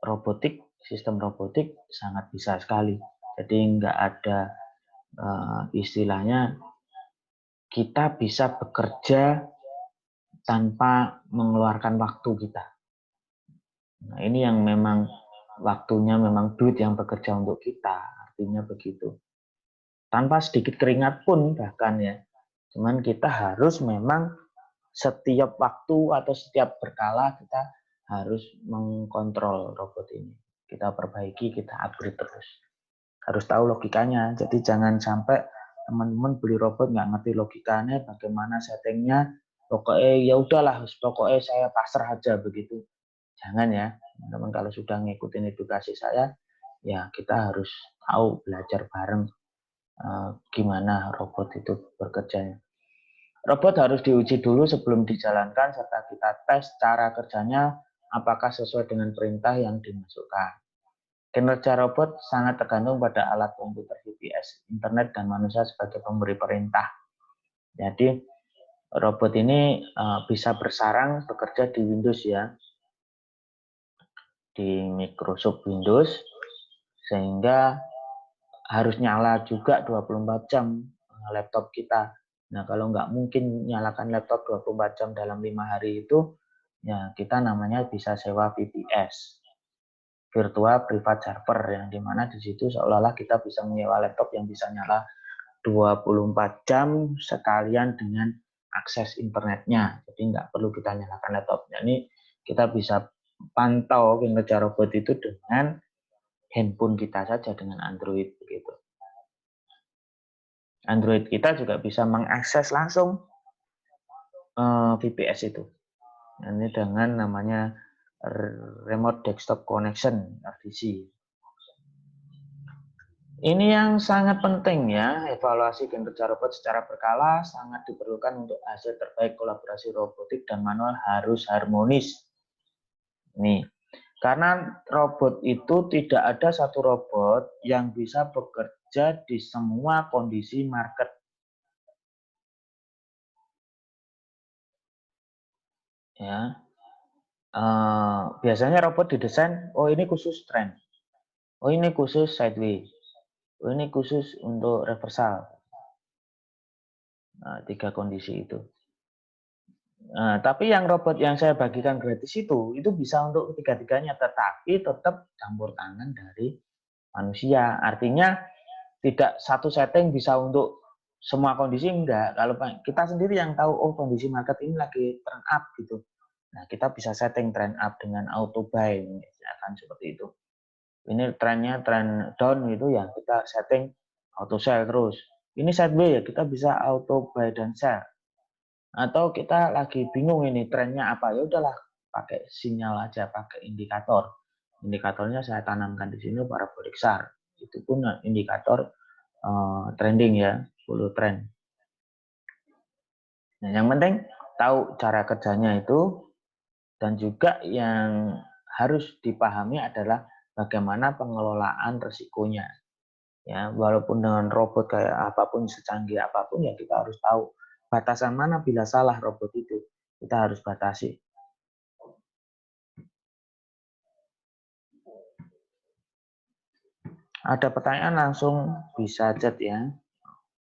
robotik, sistem robotik sangat bisa sekali. Jadi nggak ada istilahnya kita bisa bekerja tanpa mengeluarkan waktu kita. Nah, ini yang memang waktunya memang duit yang bekerja untuk kita, artinya begitu. Tanpa sedikit keringat pun bahkan ya. Cuman kita harus memang setiap waktu atau setiap berkala kita harus mengkontrol robot ini. Kita perbaiki, kita upgrade terus. Harus tahu logikanya. Jadi jangan sampai teman-teman beli robot nggak ngerti logikanya, bagaimana settingnya. Pokoknya ya udahlah, pokoknya saya pasrah aja begitu. Jangan ya, teman-teman, kalau sudah ngikutin edukasi saya, ya kita harus tahu, belajar bareng gimana robot itu bekerjanya. Robot harus diuji dulu sebelum dijalankan, serta kita tes cara kerjanya apakah sesuai dengan perintah yang dimasukkan. Kinerja robot sangat tergantung pada alat komputer, GPS, internet, dan manusia sebagai pemberi perintah. Jadi robot ini bisa bersarang bekerja di Windows ya, di Microsoft Windows, sehingga harus nyala juga 24 jam laptop kita. Nah, kalau nggak mungkin nyalakan laptop 24 jam dalam 5 hari itu, ya kita namanya bisa sewa VPS, Virtual Private Server, yang dimana di situ seolah-olah kita bisa menyewa laptop yang bisa nyala 24 jam sekalian dengan akses internetnya. Jadi nggak perlu kita nyalakan laptopnya. Ini kita bisa pantau kinerja robot itu dengan handphone kita saja, dengan Android begitu. Android kita juga bisa mengakses langsung VPS itu. Ini dengan namanya Remote Desktop Connection, RDC. Ini yang sangat penting ya, evaluasi kinerja robot secara berkala sangat diperlukan untuk hasil terbaik. Kolaborasi robotik dan manual harus harmonis. Nih, karena robot itu tidak ada satu robot yang bisa bekerja di semua kondisi market. Ya, biasanya robot didesain, oh ini khusus trend, oh ini khusus sideways, oh ini khusus untuk reversal. Nah, 3 kondisi itu. Nah, tapi yang robot yang saya bagikan gratis itu bisa untuk ketiga-tiganya, tetapi tetap campur tangan dari manusia. Artinya tidak satu setting bisa untuk semua kondisi enggak. Kalau kita sendiri yang tahu, oh kondisi market ini lagi trend up gitu. Nah, kita bisa setting trend up dengan auto buy, misalkan seperti itu. Ini trennya trend down gitu ya, kita setting auto sell terus. Ini sideways ya, kita bisa auto buy dan sell. Atau kita lagi bingung ini trennya apa, ya udahlah pakai sinyal aja, pakai indikator. Indikatornya saya tanamkan di sini parabolik SAR. Itu pun indikator trending ya, 10 trend. Nah, yang penting tahu cara kerjanya itu, dan juga yang harus dipahami adalah bagaimana pengelolaan resikonya. Ya, walaupun dengan robot kayak apapun, secanggih apapun, ya kita harus tahu batasan mana bila salah robot itu. Kita harus batasi. Ada pertanyaan langsung bisa chat ya,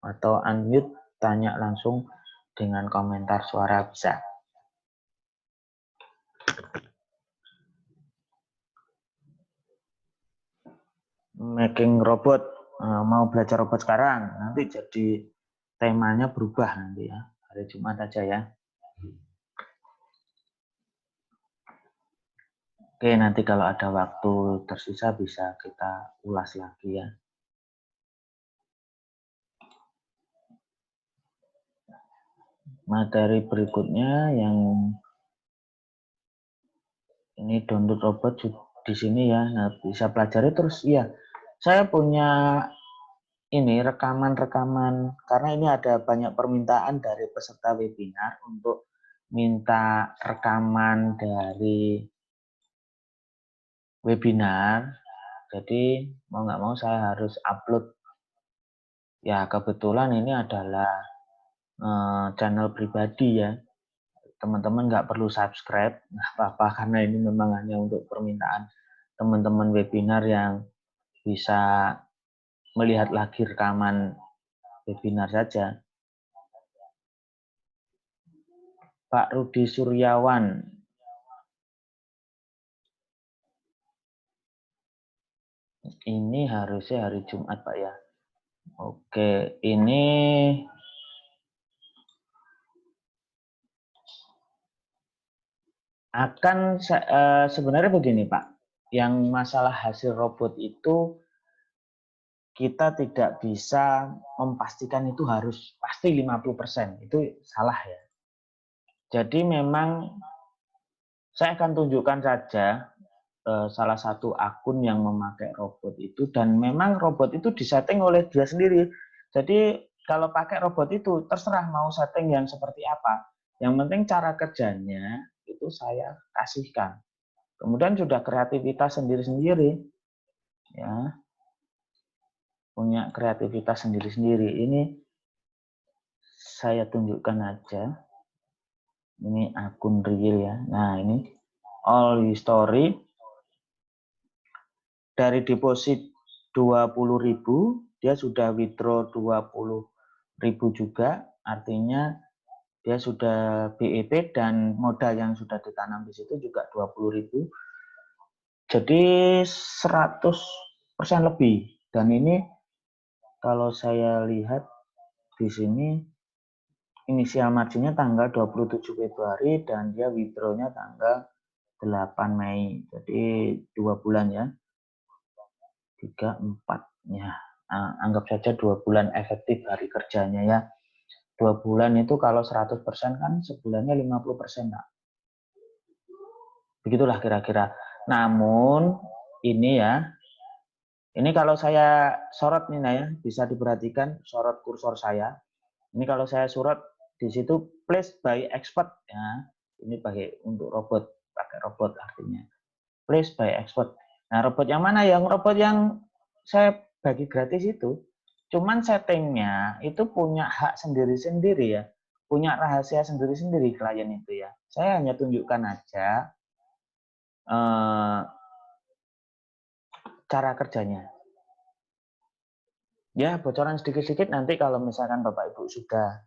atau unmute tanya langsung dengan komentar suara bisa. Making robot, mau belajar robot sekarang, nanti jadi temanya berubah nanti ya, hari Jumat aja ya. Oke, nanti kalau ada waktu tersisa bisa kita ulas lagi ya. Materi berikutnya yang ini download robot di sini ya. Nah, bisa pelajari terus ya. Saya punya ini rekaman-rekaman, karena ini ada banyak permintaan dari peserta webinar untuk minta rekaman dari webinar. Jadi mau nggak mau saya harus upload. Ya kebetulan ini adalah channel pribadi ya. Teman-teman nggak perlu subscribe, nggak apa-apa, karena ini memang hanya untuk permintaan teman-teman webinar yang bisa melihat lagi rekaman webinar saja. Pak Rudi Suryawan. Ini harusnya hari Jumat, Pak ya. Oke, ini akan sebenarnya begini, Pak. Yang masalah hasil robot itu kita tidak bisa memastikan itu harus pasti 50%. Itu salah ya. Jadi memang saya akan tunjukkan saja salah satu akun yang memakai robot itu, dan memang robot itu disetting oleh dia sendiri. Jadi kalau pakai robot itu terserah mau setting yang seperti apa. Yang penting cara kerjanya itu saya kasihkan. Kemudian sudah kreativitas sendiri-sendiri ya. Punya kreativitas sendiri-sendiri. Ini saya tunjukkan aja. Ini akun real ya. Nah, ini all history dari deposit 20.000, dia sudah withdraw 20.000 juga, artinya dia sudah BEP dan modal yang sudah ditanam di situ juga 20.000. Jadi 100% lebih. Dan ini kalau saya lihat di sini inisial marginnya tanggal 27 Februari dan dia withdrawnya tanggal 8 Mei. Jadi 2 bulan ya. 3, 4 ya. Anggap saja 2 bulan efektif hari kerjanya ya. 2 bulan itu kalau 100% kan sebulannya 50%. Nah. Begitulah kira-kira. Namun ini ya, ini kalau saya sorot nih nah ya, bisa diperhatikan sorot kursor saya. Ini kalau saya sorot di situ place by expert ya. Ini pakai untuk robot, pakai robot artinya. Place by expert. Nah, robot yang mana? Yang robot yang saya bagi gratis itu. Cuman settingnya itu punya hak sendiri-sendiri ya. Punya rahasia sendiri-sendiri klien itu ya. Saya hanya tunjukkan aja cara kerjanya. Ya, bocoran sedikit-sedikit nanti kalau misalkan Bapak Ibu sudah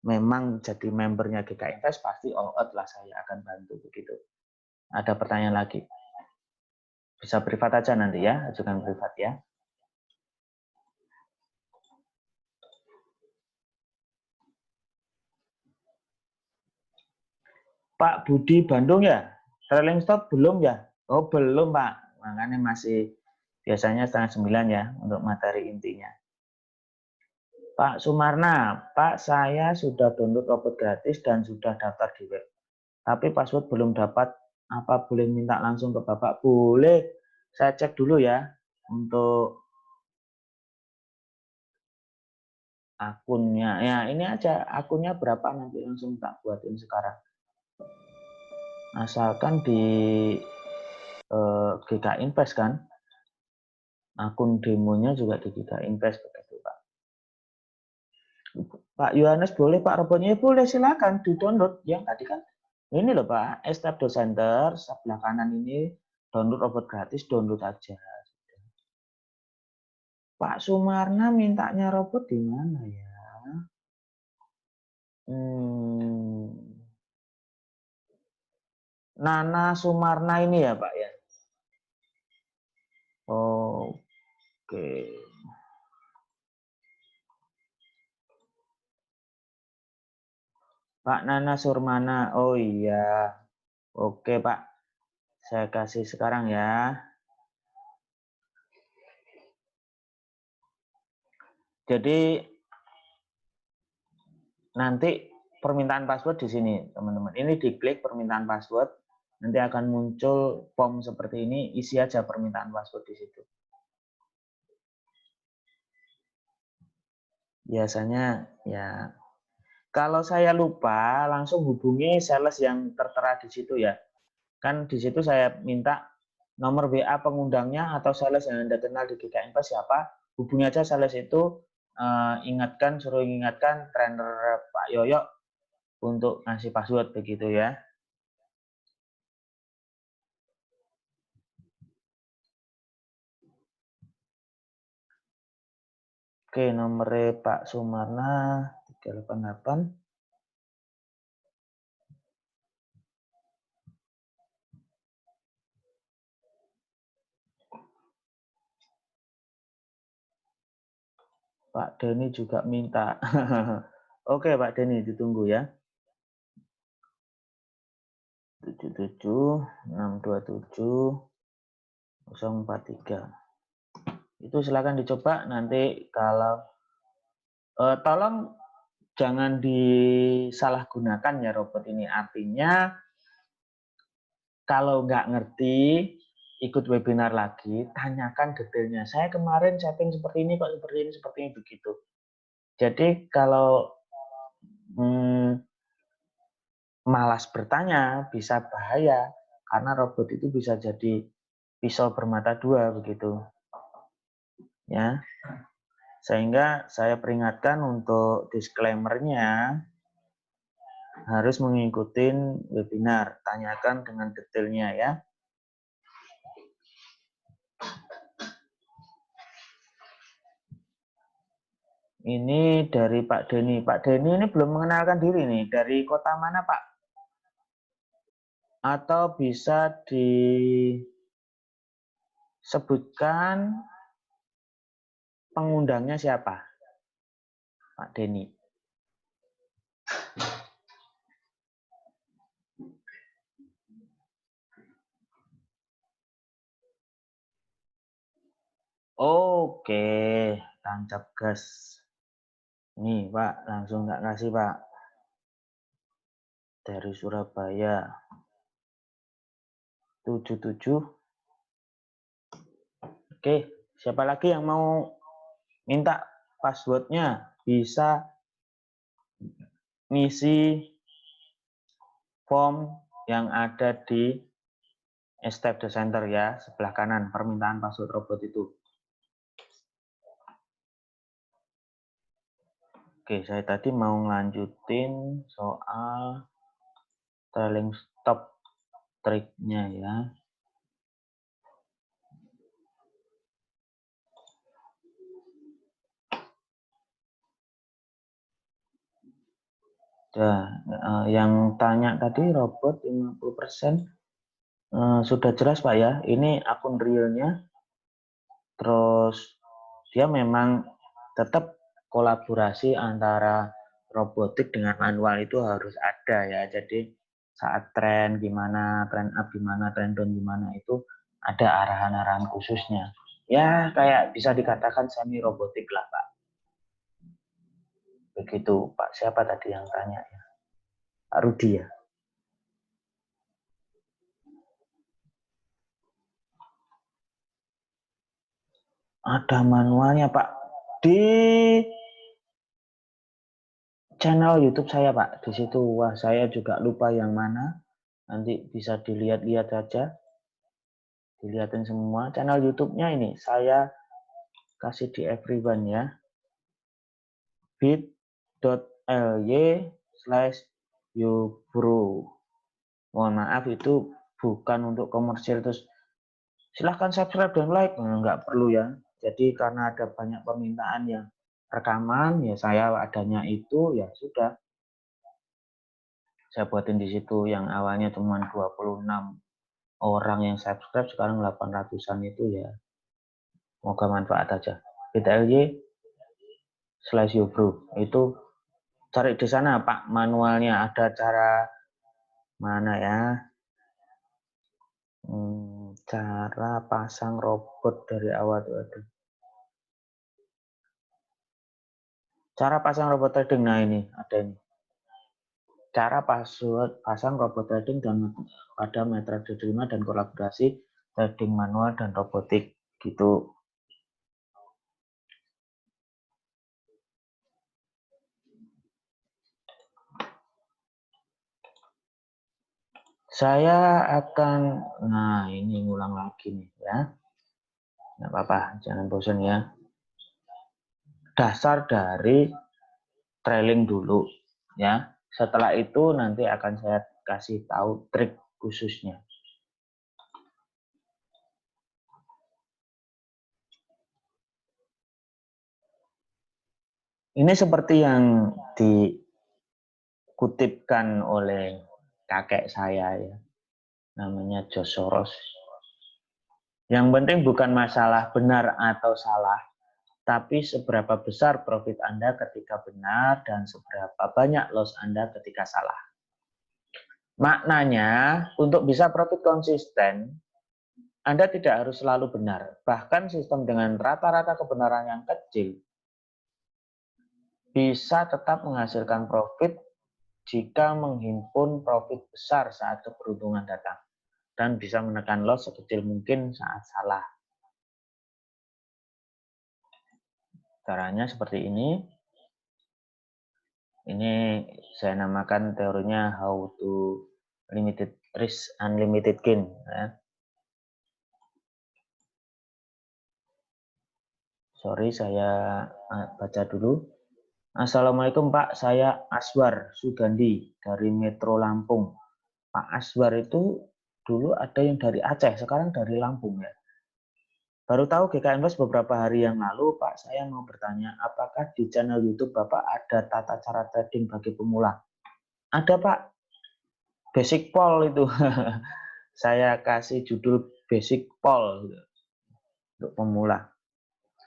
memang jadi membernya GK Invest, pasti all out lah saya akan bantu begitu. Ada pertanyaan lagi? Bisa privat aja nanti ya, ajukan privat ya. Pak Budi Bandung ya? Trailing stop belum ya? Oh belum Pak, makanya masih biasanya 8:30 ya untuk materi intinya. Pak Sumarna, Pak saya sudah download robot gratis dan sudah daftar di web. Tapi password belum dapat, apa boleh minta langsung ke Bapak? Boleh, saya cek dulu ya untuk akunnya. Ya ini aja, akunnya berapa nanti langsung tak buatin sekarang. Asalkan di GK Invest kan, akun demonya juga di GK Invest begitu Pak. Pak Yohanes boleh Pak robotnya? Ya, boleh silakan di download. Yang tadi kan ini loh Pak, Step Center sebelah kanan ini download robot gratis, download aja. Pak Sumarna mintanya robot di mana ya? Hmm, Nana Sumarna ini ya Pak ya? Oke. Pak Nana Surmana. Oh iya. Oke Pak. Saya kasih sekarang ya. Jadi nanti permintaan password di sini teman-teman. Ini diklik permintaan password. Nanti akan muncul form seperti ini. Isi aja permintaan password di situ. Biasanya ya kalau saya lupa langsung hubungi sales yang tertera di situ ya. Kan di situ saya minta nomor WA pengundangnya atau sales yang Anda kenal di GK Invest siapa, hubungi aja sales itu, suruh ingatkan trainer Pak Yoyo untuk ngasih password begitu ya. Oke, nomornya Pak Sumarna 388. Pak Denny juga minta. Oke, Pak Denny ditunggu ya. 77627043. Itu silakan dicoba nanti kalau tolong jangan disalahgunakan ya robot ini. Artinya kalau nggak ngerti ikut webinar lagi, tanyakan detailnya. Saya kemarin setting seperti ini kok seperti ini begitu. Jadi kalau malas bertanya bisa bahaya karena robot itu bisa jadi pisau bermata dua begitu. Ya. Sehingga saya peringatkan untuk disclaimer-nya harus mengikuti webinar, tanyakan dengan detailnya ya. Ini dari Pak Denny. Pak Denny ini belum mengenalkan diri nih. Dari kota mana Pak? Atau bisa disebutkan pengundangnya siapa? Pak Denny. Oke, tancap gas. Nih Pak, langsung tak kasih Pak. Dari Surabaya. 77. Oke, siapa lagi yang mau minta passwordnya? Bisa ngisi form yang ada di Step Center ya, sebelah kanan permintaan password robot itu. Oke, saya tadi mau ngelanjutin soal trailing stop triknya ya. Nah, yang tanya tadi robot 50% sudah jelas Pak ya. Ini akun realnya. Terus dia memang tetap kolaborasi antara robotik dengan manual itu harus ada ya. Jadi saat tren gimana, tren up gimana, tren down gimana, itu ada arahan-arahan khususnya. Ya kayak bisa dikatakan semi robotik lah Pak. Begitu Pak. Siapa tadi yang tanya ya? Pak Rudi ya. Ada manualnya Pak. Di channel YouTube saya Pak. Di situ wah saya juga lupa yang mana. Nanti bisa dilihat-lihat saja. Dilihatin semua channel YouTube-nya ini. Saya kasih di everyone ya. bit.ly/yubro. Mohon maaf itu bukan untuk komersil terus silahkan subscribe dan like, nggak perlu ya. Jadi karena ada banyak permintaan yang rekaman ya saya adanya itu ya sudah saya buatin di situ yang awalnya cuma 26 orang yang subscribe sekarang 800-an itu ya semoga manfaat aja. bit.ly/yubro itu cari di sana Pak manualnya ada cara mana ya cara pasang robot dari awal tuh ada. Cara pasang robot trading nah ini ada ini. Cara pasang robot trading dan pada MetaTrader 5 dan kolaborasi trading manual dan robotik gitu. Saya akan, nah ini ngulang lagi nih ya. Nggak apa-apa, jangan bosan ya. Dasar dari trailing dulu ya. Setelah itu nanti akan saya kasih tahu trik khususnya. Ini seperti yang dikutipkan oleh kakek saya ya. Namanya George Soros. Yang penting bukan masalah benar atau salah, tapi seberapa besar profit Anda ketika benar dan seberapa banyak loss Anda ketika salah. Maknanya, untuk bisa profit konsisten, Anda tidak harus selalu benar. Bahkan sistem dengan rata-rata kebenaran yang kecil bisa tetap menghasilkan profit jika menghimpun profit besar saat keberuntungan datang. Dan bisa menekan loss sekecil mungkin saat salah. Caranya seperti ini. Ini saya namakan teorinya how to limited risk unlimited gain. Ya. Sorry, saya baca dulu. Assalamualaikum Pak, saya Aswar Sugandi dari Metro Lampung. Pak Aswar itu dulu ada yang dari Aceh, sekarang dari Lampung ya. Baru tahu GK Invest beberapa hari yang lalu, Pak. Saya mau bertanya, apakah di channel YouTube Bapak ada tata cara trading bagi pemula? Ada Pak. Basic Poll itu. Saya kasih judul Basic Poll untuk pemula.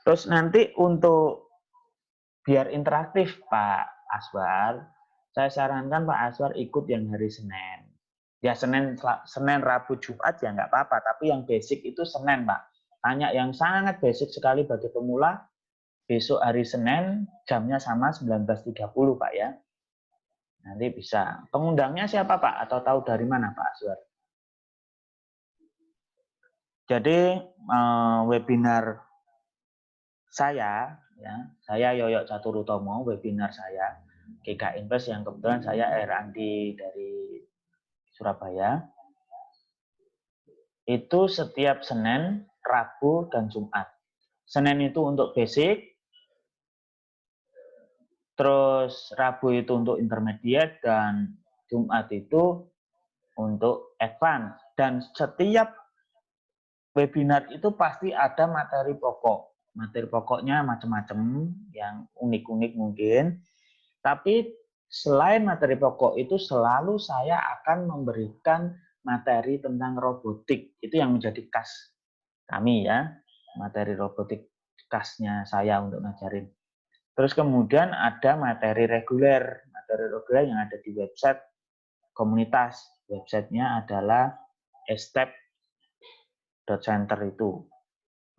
Terus nanti untuk biar interaktif Pak Aswar, saya sarankan Pak Aswar ikut yang hari Senin. Ya Senin, Rabu, Jumat ya nggak apa-apa. Tapi yang basic itu Senin Pak. Tanya yang sangat basic sekali bagi pemula. Besok hari Senin jamnya sama 19.30 Pak ya. Nanti bisa. Pengundangnya siapa Pak? Atau tahu dari mana Pak Aswar? Jadi webinar saya, ya, saya Yoyok Caturutomo, webinar saya GK Invest yang kebetulan saya Andi dari Surabaya, itu setiap Senin, Rabu, dan Jumat. Senin itu untuk basic, terus Rabu itu untuk intermediate, dan Jumat itu untuk advance. Dan setiap webinar itu pasti ada materi pokok. Materi pokoknya macam-macam, yang unik-unik mungkin. Tapi selain materi pokok itu selalu saya akan memberikan materi tentang robotik. Itu yang menjadi khas kami ya. Materi robotik khasnya saya untuk ngajarin. Terus kemudian ada materi reguler. Materi reguler yang ada di website komunitas. Websitenya adalah step.center itu,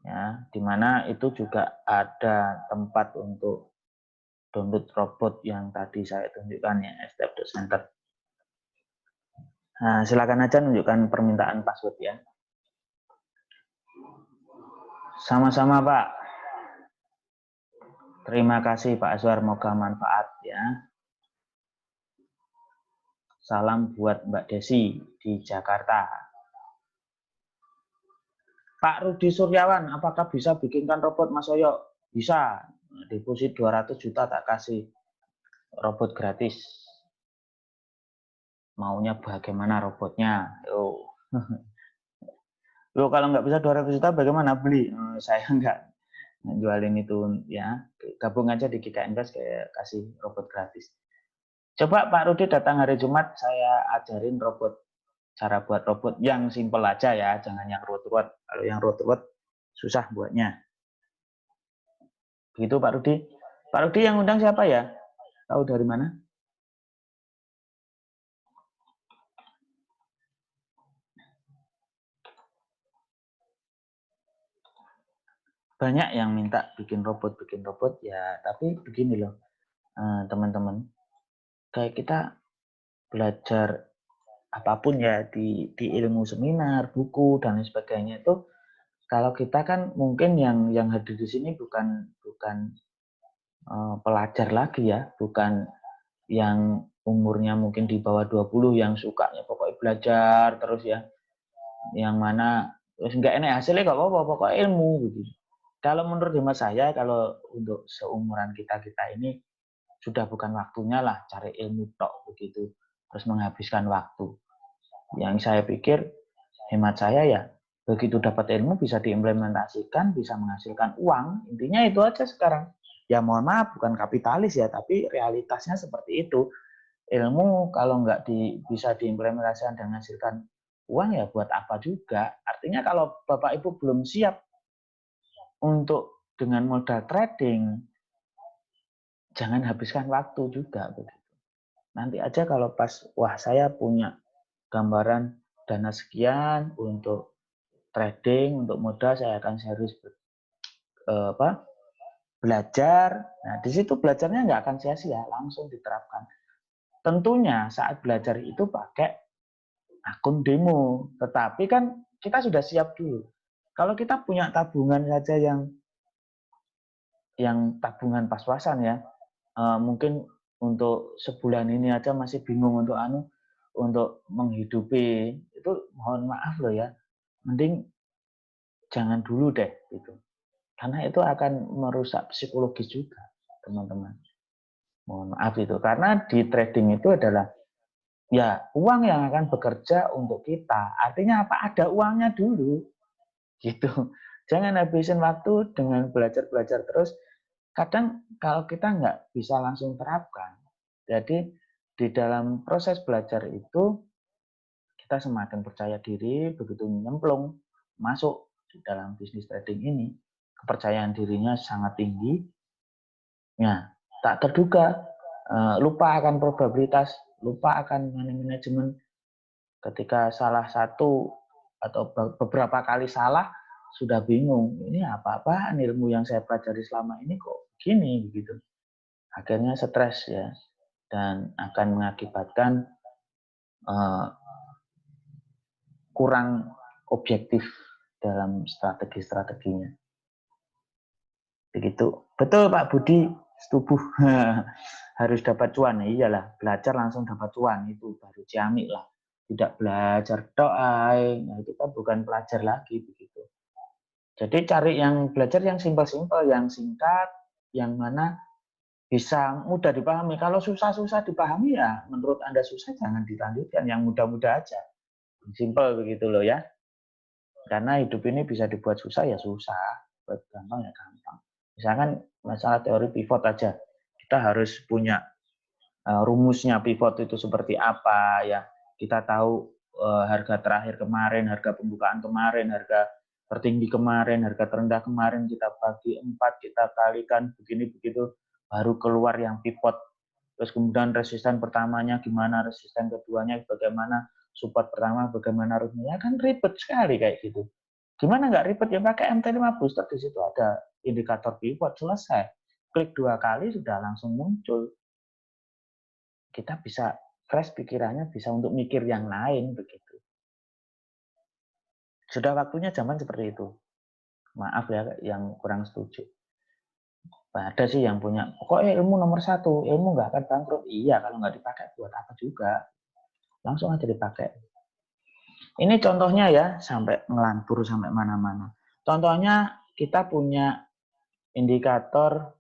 ya, di mana itu juga ada tempat untuk download robot yang tadi saya tunjukkan ya, step.center. Nah, silakan aja tunjukkan permintaan password ya. Sama-sama Pak. Terima kasih Pak Azwar, moga manfaat ya. Salam buat Mbak Desi di Jakarta. Pak Rudi Suryawan, apakah bisa bikinkan robot Mas Oyo? Bisa. Deposit 200 juta tak kasih robot gratis. Maunya bagaimana robotnya? Loh, kalau nggak bisa 200 juta bagaimana beli? Saya nggak jualin itu ya. Gabung aja di GK Invest kayak kasih robot gratis. Coba Pak Rudi datang hari Jumat, saya ajarin robot, cara buat robot yang simple aja ya, jangan yang ruwet-ruwet. Kalau yang ruwet-ruwet susah buatnya. Begitu Pak Rudi. Pak Rudi yang undang siapa ya? Tahu dari mana? Banyak yang minta bikin robot ya, tapi begini loh teman-teman, kayak kita belajar apapun ya di ilmu seminar, buku dan lain sebagainya itu, kalau kita kan mungkin yang hadir di sini bukan pelajar lagi ya, bukan yang umurnya mungkin di bawah 20 yang sukanya pokoknya belajar terus ya, yang mana terus nggak enak hasilnya nggak apa-apa, pokoknya ilmu gitu. Kalau menurut hemat saya, kalau untuk seumuran kita ini sudah bukan waktunya lah cari ilmu tok begitu, terus menghabiskan waktu. Yang saya pikir, hemat saya ya, begitu dapat ilmu bisa diimplementasikan, bisa menghasilkan uang, intinya itu aja sekarang. Ya mohon maaf, bukan kapitalis ya, tapi realitasnya seperti itu. Ilmu kalau nggak bisa diimplementasikan dan menghasilkan uang ya buat apa juga. Artinya kalau Bapak Ibu belum siap untuk dengan modal trading, jangan habiskan waktu juga begitu. Nanti aja kalau pas, wah saya punya gambaran dana sekian untuk trading, untuk modal saya akan serius belajar. Nah di situ belajarnya nggak akan sia-sia, langsung diterapkan. Tentunya saat belajar itu pakai akun demo, tetapi kan kita sudah siap dulu. Kalau kita punya tabungan saja yang tabungan pas-pasan ya, mungkin untuk sebulan ini aja masih bingung untuk menghidupi, itu mohon maaf loh ya, mending jangan dulu deh gitu, karena itu akan merusak psikologis juga teman-teman. Mohon maaf itu, karena di trading itu adalah ya uang yang akan bekerja untuk kita, artinya apa, ada uangnya dulu gitu. Jangan habisin waktu dengan belajar terus. Kadang kalau kita nggak bisa langsung terapkan, jadi di dalam proses belajar itu kita semakin percaya diri, begitu nyemplung masuk di dalam bisnis trading ini, kepercayaan dirinya sangat tinggi. Ya, tak terduga lupa akan probabilitas, lupa akan manajemen. Ketika salah satu atau beberapa kali salah, sudah bingung, ini apa-apaan ilmu yang saya pelajari selama ini kok gini begitu. Akhirnya stres ya, dan akan mengakibatkan kurang objektif dalam strategi-strateginya. Begitu. Betul Pak Budi, setuju. Harus dapat cuan, iyalah, belajar langsung dapat cuan itu baru ciamik lah. Tidak belajar doai, nah itu kan bukan pelajar lagi begitu. Jadi cari yang belajar yang simpel-simpel, yang singkat, yang mana bisa mudah dipahami. Kalau susah-susah dipahami ya menurut Anda susah, jangan dilanjutkan, yang mudah-mudah aja. Simpel begitu loh ya. Karena hidup ini bisa dibuat susah ya susah, buat gampang ya gampang. Misalkan masalah teori pivot aja, kita harus punya rumusnya pivot itu seperti apa ya. Kita tahu harga terakhir kemarin, harga pembukaan kemarin, harga tertinggi kemarin, harga terendah kemarin, kita bagi 4, kita kalikan begini begitu, baru keluar yang pivot. Terus kemudian resisten pertamanya gimana, resisten keduanya bagaimana, support pertama bagaimana rutenya, kan ribet sekali kayak gitu. Gimana nggak ribet ya, pakai MT5 booster, di situ ada indikator pivot, selesai. Klik 2 kali sudah langsung muncul. Kita bisa fresh pikirannya, bisa untuk mikir yang lain begitu. Sudah waktunya zaman seperti itu. Maaf ya yang kurang setuju. Ada sih yang punya, pokoknya ilmu nomor 1, ilmu nggak akan bangkrut. Iya, kalau nggak dipakai buat apa juga. Langsung aja dipakai. Ini contohnya ya, sampai ngelantur sampai mana-mana. Contohnya kita punya indikator.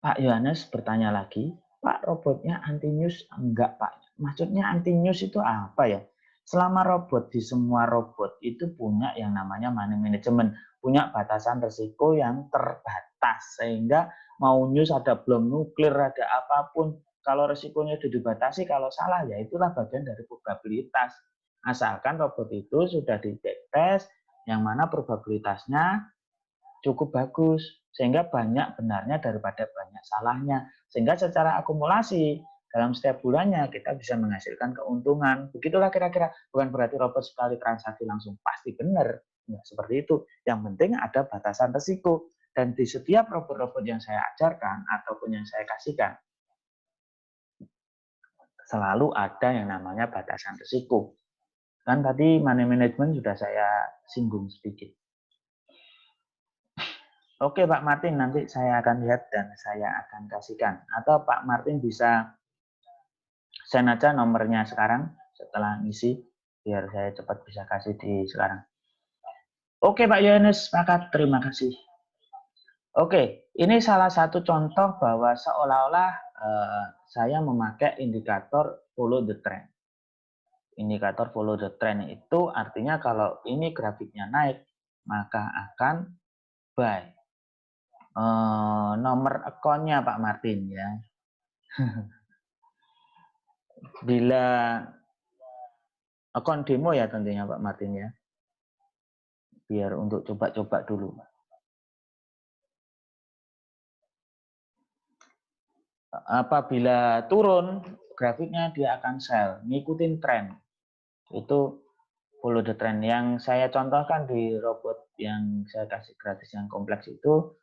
Pak Yohanes bertanya lagi, Pak, robotnya anti news? Enggak, Pak. Maksudnya anti news itu apa ya? Selama robot, di semua robot itu punya yang namanya money management, punya batasan risiko yang terbatas, sehingga mau news ada bom nuklir, ada apapun, kalau risikonya sudah dibatasi, kalau salah ya itulah bagian dari probabilitas. Asalkan robot itu sudah dites, yang mana probabilitasnya cukup bagus, sehingga banyak benarnya daripada banyak salahnya, sehingga secara akumulasi dalam setiap bulannya kita bisa menghasilkan keuntungan. Begitulah kira-kira. Bukan berarti robot sekali transaksi langsung pasti benar, nggak seperti itu. Yang penting ada batasan risiko, dan di setiap robot-robot yang saya ajarkan ataupun yang saya kasihkan selalu ada yang namanya batasan risiko. Kan tadi money management sudah saya singgung sedikit. Oke Pak Martin, nanti saya akan lihat dan saya akan kasihkan. Atau Pak Martin bisa send aja nomornya sekarang setelah ngisi, biar saya cepat bisa kasih di sekarang. Oke Pak Yohanes, sepakat. Terima kasih. Oke, ini salah satu contoh bahwa seolah-olah saya memakai indikator follow the trend. Indikator follow the trend itu artinya kalau ini grafiknya naik, maka akan buy. Nomor akunnya Pak Martin ya. Bila akun demo ya tentunya Pak Martin ya. Biar untuk coba-coba dulu. Apabila turun grafiknya dia akan sell, ngikutin tren. Itu follow the trend. Yang saya contohkan di robot yang saya kasih gratis yang kompleks itu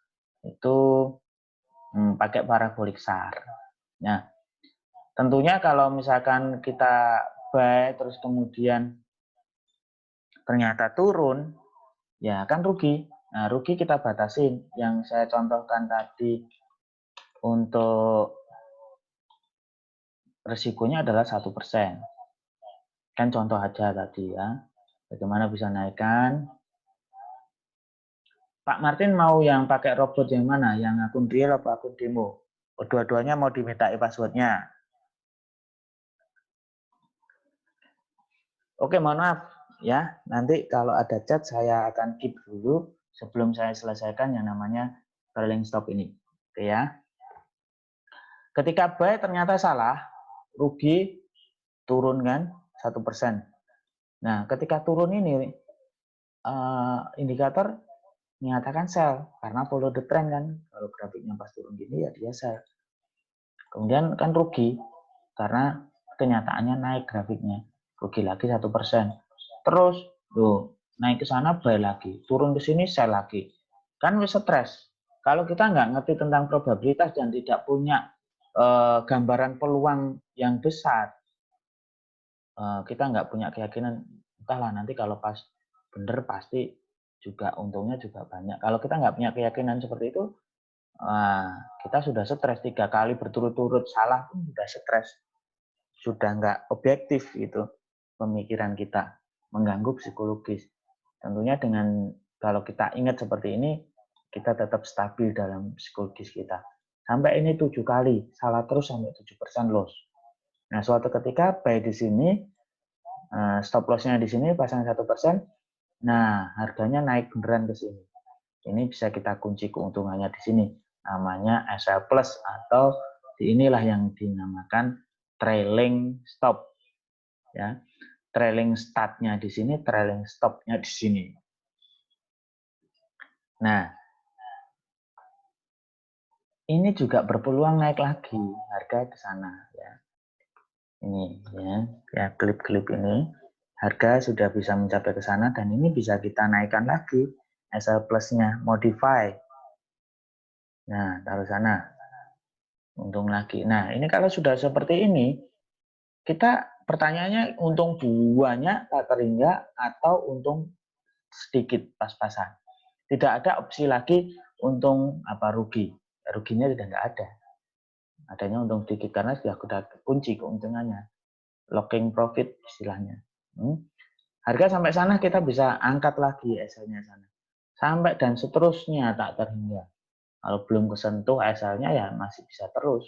pakai parabolic SAR. Nah, tentunya kalau misalkan kita buy terus kemudian ternyata turun, ya kan rugi. Nah, rugi kita batasin. Yang saya contohkan tadi untuk risikonya adalah 1%. Kan contoh aja tadi ya. Bagaimana bisa naikkan. Pak Martin mau yang pakai robot yang mana? Yang akun real atau akun demo? Dua-duanya mau dimintai passwordnya. Oke, mohon maaf ya. Nanti kalau ada chat saya akan keep dulu sebelum saya selesaikan yang namanya trailing stop ini. Oke ya. Ketika buy ternyata salah, rugi, turun kan 1%. Nah, ketika turun ini indikator menyatakan sell karena follow the trend kan. Kalau grafiknya pas turun gini ya dia sell. Kemudian kan rugi karena kenyataannya naik grafiknya, rugi lagi 1%. Terus tuh naik ke sana buy lagi, turun ke sini sell lagi. Kan wis stres. Kalau kita nggak ngerti tentang probabilitas dan tidak punya gambaran peluang yang besar, kita nggak punya keyakinan, entahlah nanti kalau pas bener pasti juga untungnya juga banyak. Kalau kita nggak punya keyakinan seperti itu, kita sudah stres 3 kali berturut-turut salah pun sudah stres, sudah nggak objektif itu pemikiran kita, mengganggu psikologis. Tentunya dengan kalau kita ingat seperti ini, kita tetap stabil dalam psikologis kita. Sampai ini 7 kali, salah terus sampai 7% loss. Nah, suatu ketika buy di sini, stop loss-nya di sini pasang 1%, nah harganya naik beneran ke sini. Ini bisa kita kunci keuntungannya di sini. Namanya SL plus atau inilah yang dinamakan trailing stop. Ya, trailing start-nya di sini, trailing stop-nya di sini. Nah, ini juga berpeluang naik lagi harga ke sana ya. Ini ya klip-klip ini harga sudah bisa mencapai ke sana dan ini bisa kita naikkan lagi SL Plus-nya, modify. Nah, taruh sana. Untung lagi. Nah, ini kalau sudah seperti ini, kita pertanyaannya untung banyak tak terhingga atau untung sedikit pas-pasan. Tidak ada opsi lagi untung apa rugi. Ruginya tidak ada. Adanya untung sedikit karena sudah kunci keuntungannya. Locking profit istilahnya. Harga sampai sana kita bisa angkat lagi SL-nya sana. Sampai dan seterusnya tak terhingga. Kalau belum kesentuh SL-nya ya masih bisa terus.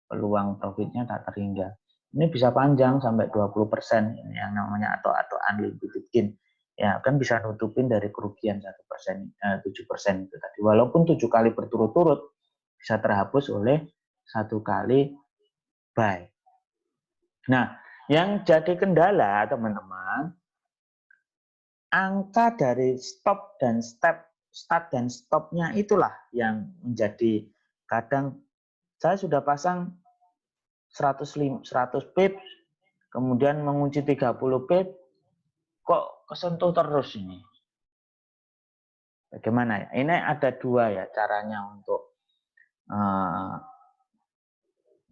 Peluang profitnya tak terhingga. Ini bisa panjang sampai 20% ini yang namanya atau unlimited gain. Ya kan bisa nutupin dari kerugian 1%, 7% itu tadi. Walaupun 7 kali berturut-turut bisa terhapus oleh 1 kali buy. Nah, yang jadi kendala teman-teman, angka dari stop dan start dan stopnya itulah yang menjadi kadang saya sudah pasang 100 pip, kemudian mengunci 30 pip, kok kesentuh terus ini. Bagaimana ya? Ini ada dua ya caranya untuk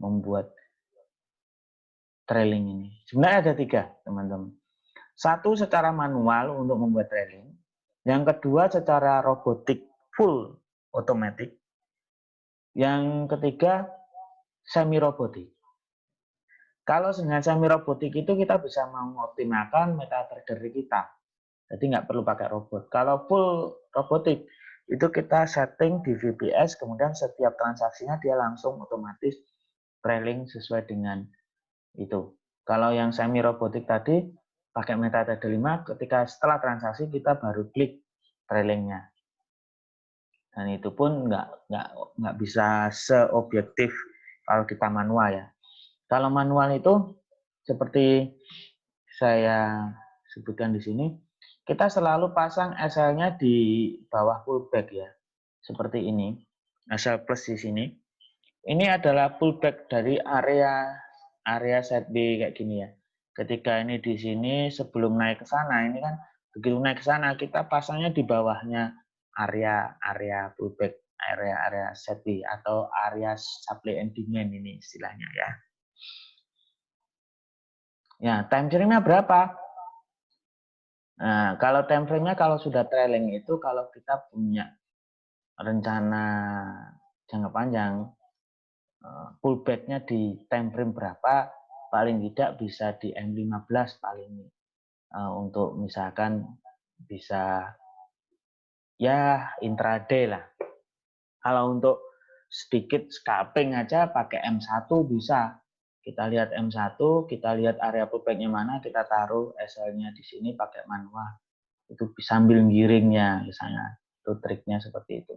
membuat trailing ini. Sebenarnya ada tiga, teman-teman. Satu secara manual untuk membuat trailing. Yang kedua secara robotik full otomatis. Yang ketiga semi robotik. Kalau dengan semi robotik itu kita bisa mengoptimalkan MetaTrader kita. Jadi nggak perlu pakai robot. Kalau full robotik itu kita setting di VPS, kemudian setiap transaksinya dia langsung otomatis trailing sesuai dengan itu. Kalau yang semi robotik tadi pakai MetaTrader 5, ketika setelah transaksi kita baru klik trailingnya. Dan itu pun nggak bisa seobjektif kalau kita manual ya. Kalau manual itu seperti saya sebutkan di sini, kita selalu pasang SL-nya di bawah pullback ya. Seperti ini. SL plus di sini. Ini adalah pullback dari area set B kayak gini ya. Ketika ini di sini sebelum naik ke sana, ini kan begitu naik ke sana kita pasangnya di bawahnya area pullback, area set B atau area supply and demand ini istilahnya ya. Ya, time frame-nya berapa? Nah, kalau time frame-nya kalau sudah trailing itu kalau kita punya rencana jangka panjang, pullback-nya di time frame berapa, paling tidak bisa di M15 paling untuk misalkan bisa ya intraday lah. Kalau untuk sedikit scalping aja pakai M1 bisa. Kita lihat M1, kita lihat area pullback-nya mana, kita taruh SL-nya di sini pakai manual. Itu sambil giringnya ke sana. Itu triknya seperti itu.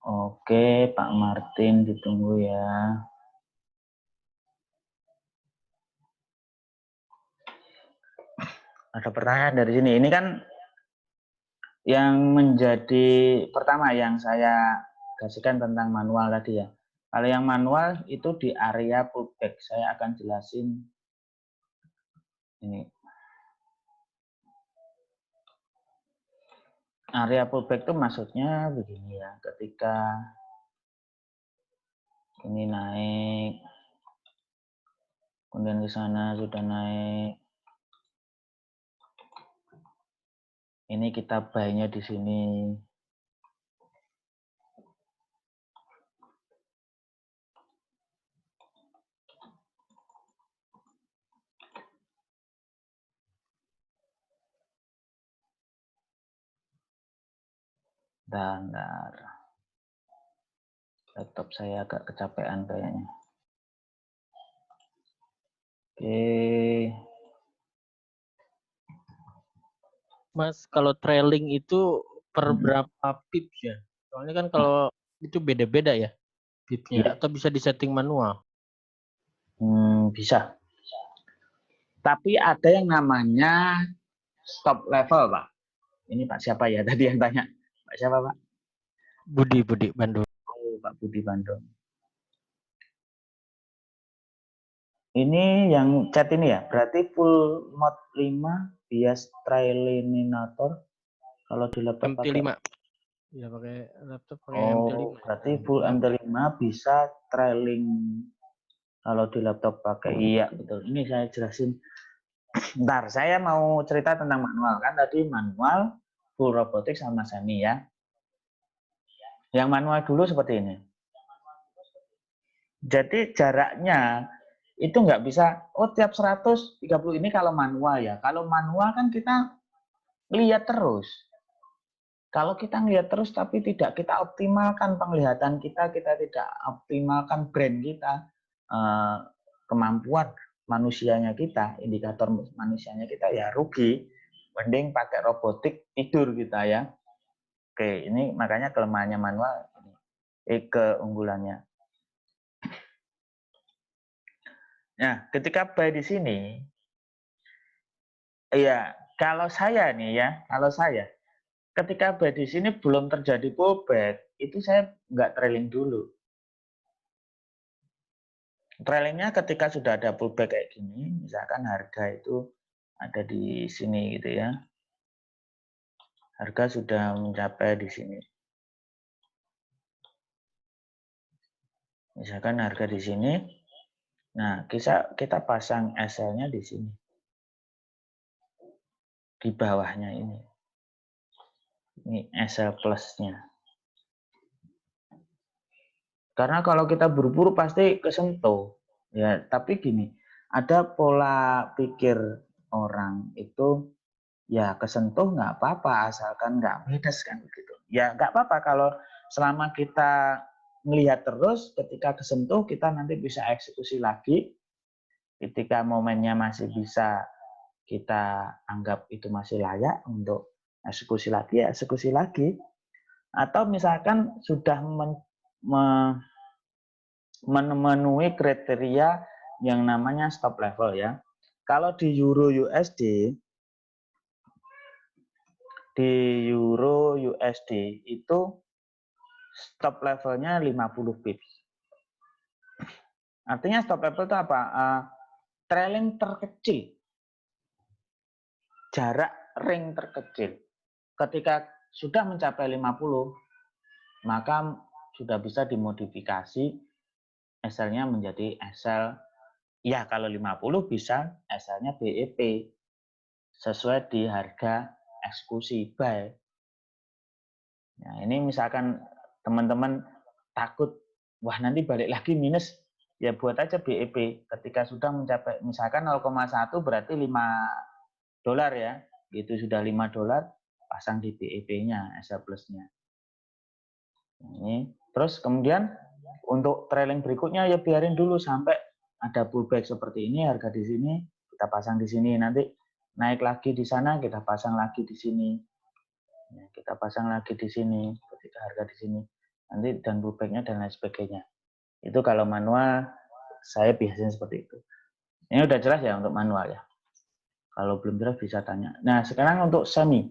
Oke, Pak Martin ditunggu ya. Ada pertanyaan dari sini. Ini kan yang menjadi pertama yang saya kasihkan tentang manual tadi ya. Kalau yang manual itu di area pullback. Saya akan jelasin ini. Area pullback itu maksudnya begini ya. Ketika ini naik, kemudian di sana sudah naik. Ini kita buy-nya di sini. Bentar. Laptop saya agak kecapean kayaknya. Oke. Mas, kalau trailing itu per berapa pips ya? Soalnya kan kalau itu beda-beda ya pipsnya, Iya. atau bisa disetting manual? Bisa. Tapi ada yang namanya stop level, Pak. Ini Pak siapa ya tadi yang tanya? Pak siapa, Pak? Budi Bandung. Oh, Pak Budi Bandung. Ini yang chat ini ya, berarti full mode 5 bias trilininator. Kalau di laptop MT5. pakai. Ya pakai laptop pakai Oh, MT5. berarti full MT5 bisa trailing. Kalau di laptop pakai, iya betul. Ini saya jelasin. Ntar saya mau cerita tentang manual kan tadi manual, full robotik sama semi ya. Yang manual dulu seperti ini. Jadi jaraknya itu nggak bisa, oh tiap 130 ini kalau manual ya. Kalau manual kan kita lihat terus. Kalau kita lihat terus tapi tidak kita optimalkan penglihatan kita tidak optimalkan brain kita, kemampuan manusianya kita, indikator manusianya kita ya rugi. Mending pakai robotik tidur kita ya. Oke, ini makanya kelemahannya manual, keunggulannya. Nah, ketika buy di sini, ya kalau saya nih ya, ketika buy di sini belum terjadi pullback, itu saya nggak trailing dulu. Trailingnya ketika sudah ada pullback kayak gini, misalkan harga itu ada di sini gitu ya, harga sudah mencapai di sini. Misalkan harga di sini, nah kita pasang SL-nya di sini, di bawahnya ini SL plusnya. Karena kalau kita buru-buru pasti kesentuh, ya. Tapi gini, ada pola pikir orang itu, ya kesentuh nggak apa-apa asalkan nggak minus kan begitu. Ya nggak apa-apa kalau selama kita melihat terus, ketika kesentuh kita nanti bisa eksekusi lagi. Ketika momennya masih bisa kita anggap itu masih layak untuk eksekusi lagi, ya eksekusi lagi. Atau misalkan sudah memenuhi kriteria yang namanya stop level ya. Kalau di Euro USD, itu stop levelnya 50 pips. Artinya stop level itu apa? Trailing terkecil. Jarak ring terkecil. Ketika sudah mencapai 50, maka sudah bisa dimodifikasi SL-nya menjadi SL. Ya, kalau 50 bisa SL-nya BEP. Sesuai di harga eksekusi buy. Nah, ini misalkan teman-teman takut, wah nanti balik lagi minus, ya buat aja BEP. Ketika sudah mencapai, misalkan 0,1 berarti $5 ya, itu sudah $5, pasang di BEP-nya, SL plus-nya. Ini, terus kemudian untuk trailing berikutnya ya biarin dulu sampai ada pullback seperti ini, harga di sini, kita pasang di sini, nanti naik lagi di sana, kita pasang lagi di sini. Ya, kita pasang lagi di sini ketika harga di sini nanti dan pullbacknya dan lain sebagainya. Itu kalau manual saya biasanya seperti itu. Ini udah jelas ya untuk manual ya. Kalau belum jelas bisa tanya. Nah sekarang untuk semi.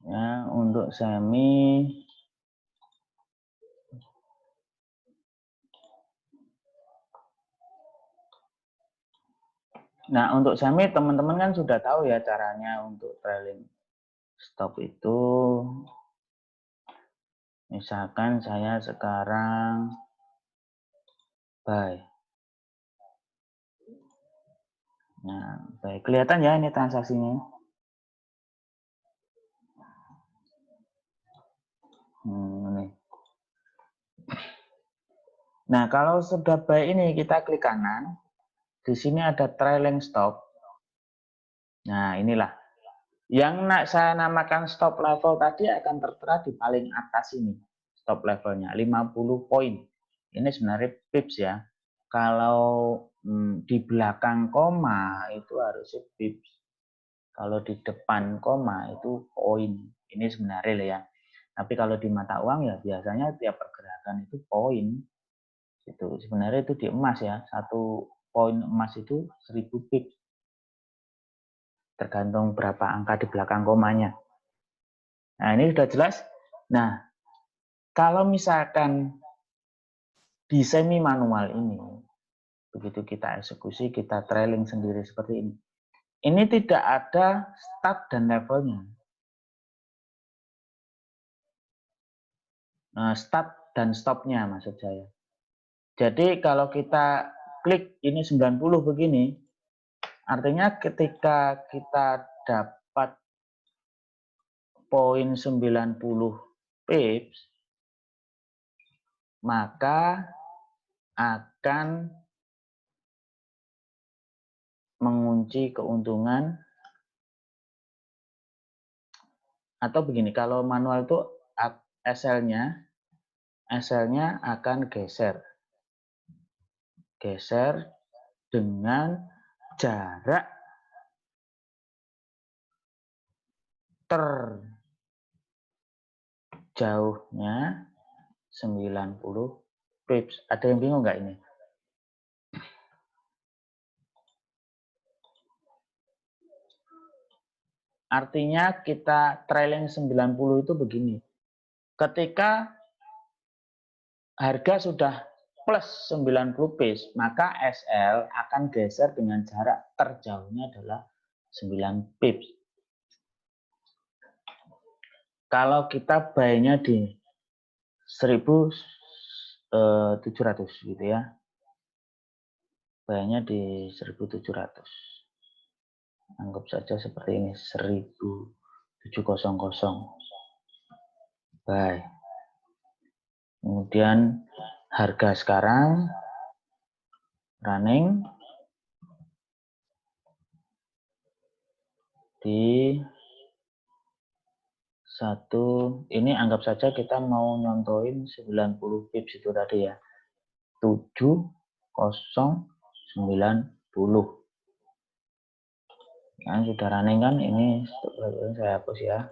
Ya untuk semi. Nah untuk semi teman-teman kan sudah tahu ya caranya untuk trailing stop itu. Misalkan saya sekarang buy. Nah, baik kelihatan ya ini transaksinya. Ini. Nah, kalau sudah buy ini kita klik kanan. Di sini ada trailing stop. Nah, inilah. Yang saya namakan stop level tadi akan tertera di paling atas ini. Stop levelnya 50 poin. Ini sebenarnya pips ya. Kalau di belakang koma itu harusnya pips. Kalau di depan koma itu poin. Ini sebenarnya ya. Tapi kalau di mata uang ya biasanya tiap pergerakan itu poin. Itu sebenarnya itu di emas ya. poin emas itu 1000 pips. Tergantung berapa angka di belakang komanya. Nah, ini sudah jelas. Nah, kalau misalkan di semi manual ini, begitu kita eksekusi, kita trailing sendiri seperti ini. Ini tidak ada start dan levelnya. Nah, start dan stopnya maksud saya. Jadi kalau kita klik ini 90 begini, artinya ketika kita dapat poin 90 pips, maka akan mengunci keuntungan. Atau begini, kalau manual itu SL-nya akan geser dengan jarak terjauhnya 90 pips. Ada yang bingung nggak ini? Artinya kita trailing 90 itu begini. Ketika harga sudah plus 90 pips, maka SL akan geser dengan jarak terjauhnya adalah 9 pips. Kalau kita buy-nya di 1700 gitu ya. Buy-nya di 1700. Anggap saja seperti ini, 1700. Buy. Kemudian harga sekarang running di ini anggap saja kita mau nyontoin 90 pips itu tadi ya. 7090. Nah, sudah running kan, ini saya hapus ya.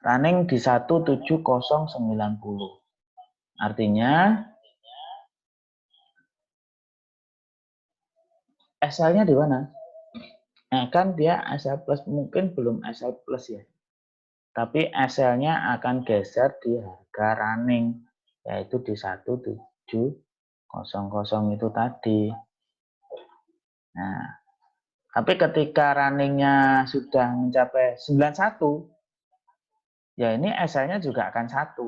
Running di 17090. Artinya SL-nya di mana? Nah, kan dia SL plus, mungkin belum SL plus ya. Tapi SL-nya akan geser di harga running, yaitu di 1700 itu tadi. Nah, tapi ketika runningnya sudah mencapai 91, ya ini SL-nya juga akan 1.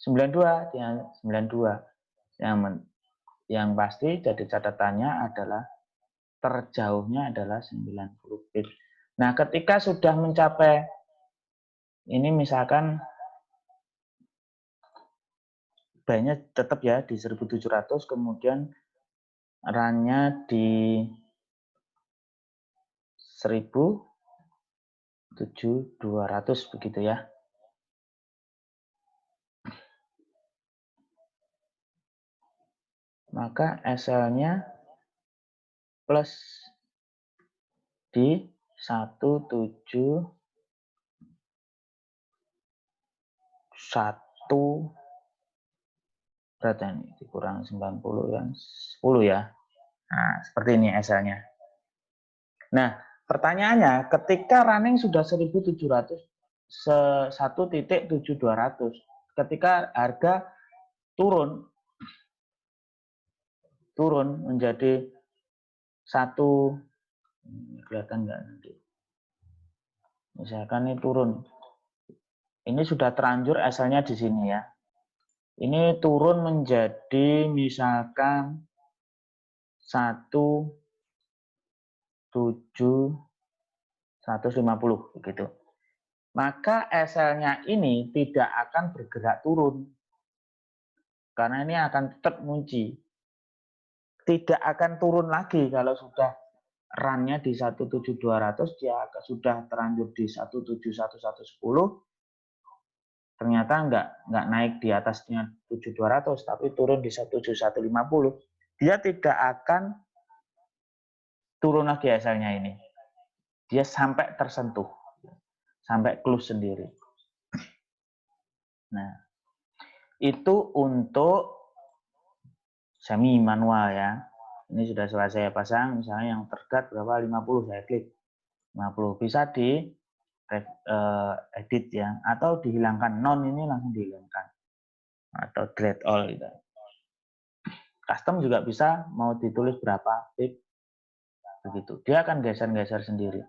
92, ya 92. Yang pasti jadi catatannya adalah terjauhnya adalah 90 pips. Nah, ketika sudah mencapai ini misalkan buy-nya tetap ya di 1700, kemudian run-nya di 1.200 begitu ya. Maka SL-nya plus di 171 berarti ini dikurang 90 yang 10 ya. Nah, seperti ini SL-nya. Nah, pertanyaannya ketika running sudah 1700 1.7200, ketika harga turun menjadi kelihatan nggak nanti? Misalkan ini turun. Ini sudah terlanjur SL-nya di sini ya. Ini turun menjadi misalkan 1.750 begitu. Maka SL-nya ini tidak akan bergerak turun. Karena ini akan tetap ngunci. Tidak akan turun lagi kalau sudah run-nya di 17200, dia sudah terlanjur di 171110, ternyata nggak naik di atasnya 7200 tapi turun di 17150, dia tidak akan turun lagi SL-nya ini. Dia sampai tersentuh, sampai close sendiri. Nah, itu untuk semi manual ya. Ini sudah selesai saya pasang, misalnya yang terdekat berapa 50, saya klik 50, bisa di edit ya, atau dihilangkan, non ini langsung dihilangkan, atau delete all gitu. Custom juga bisa, mau ditulis berapa pip, begitu. Dia akan geser-geser sendiri.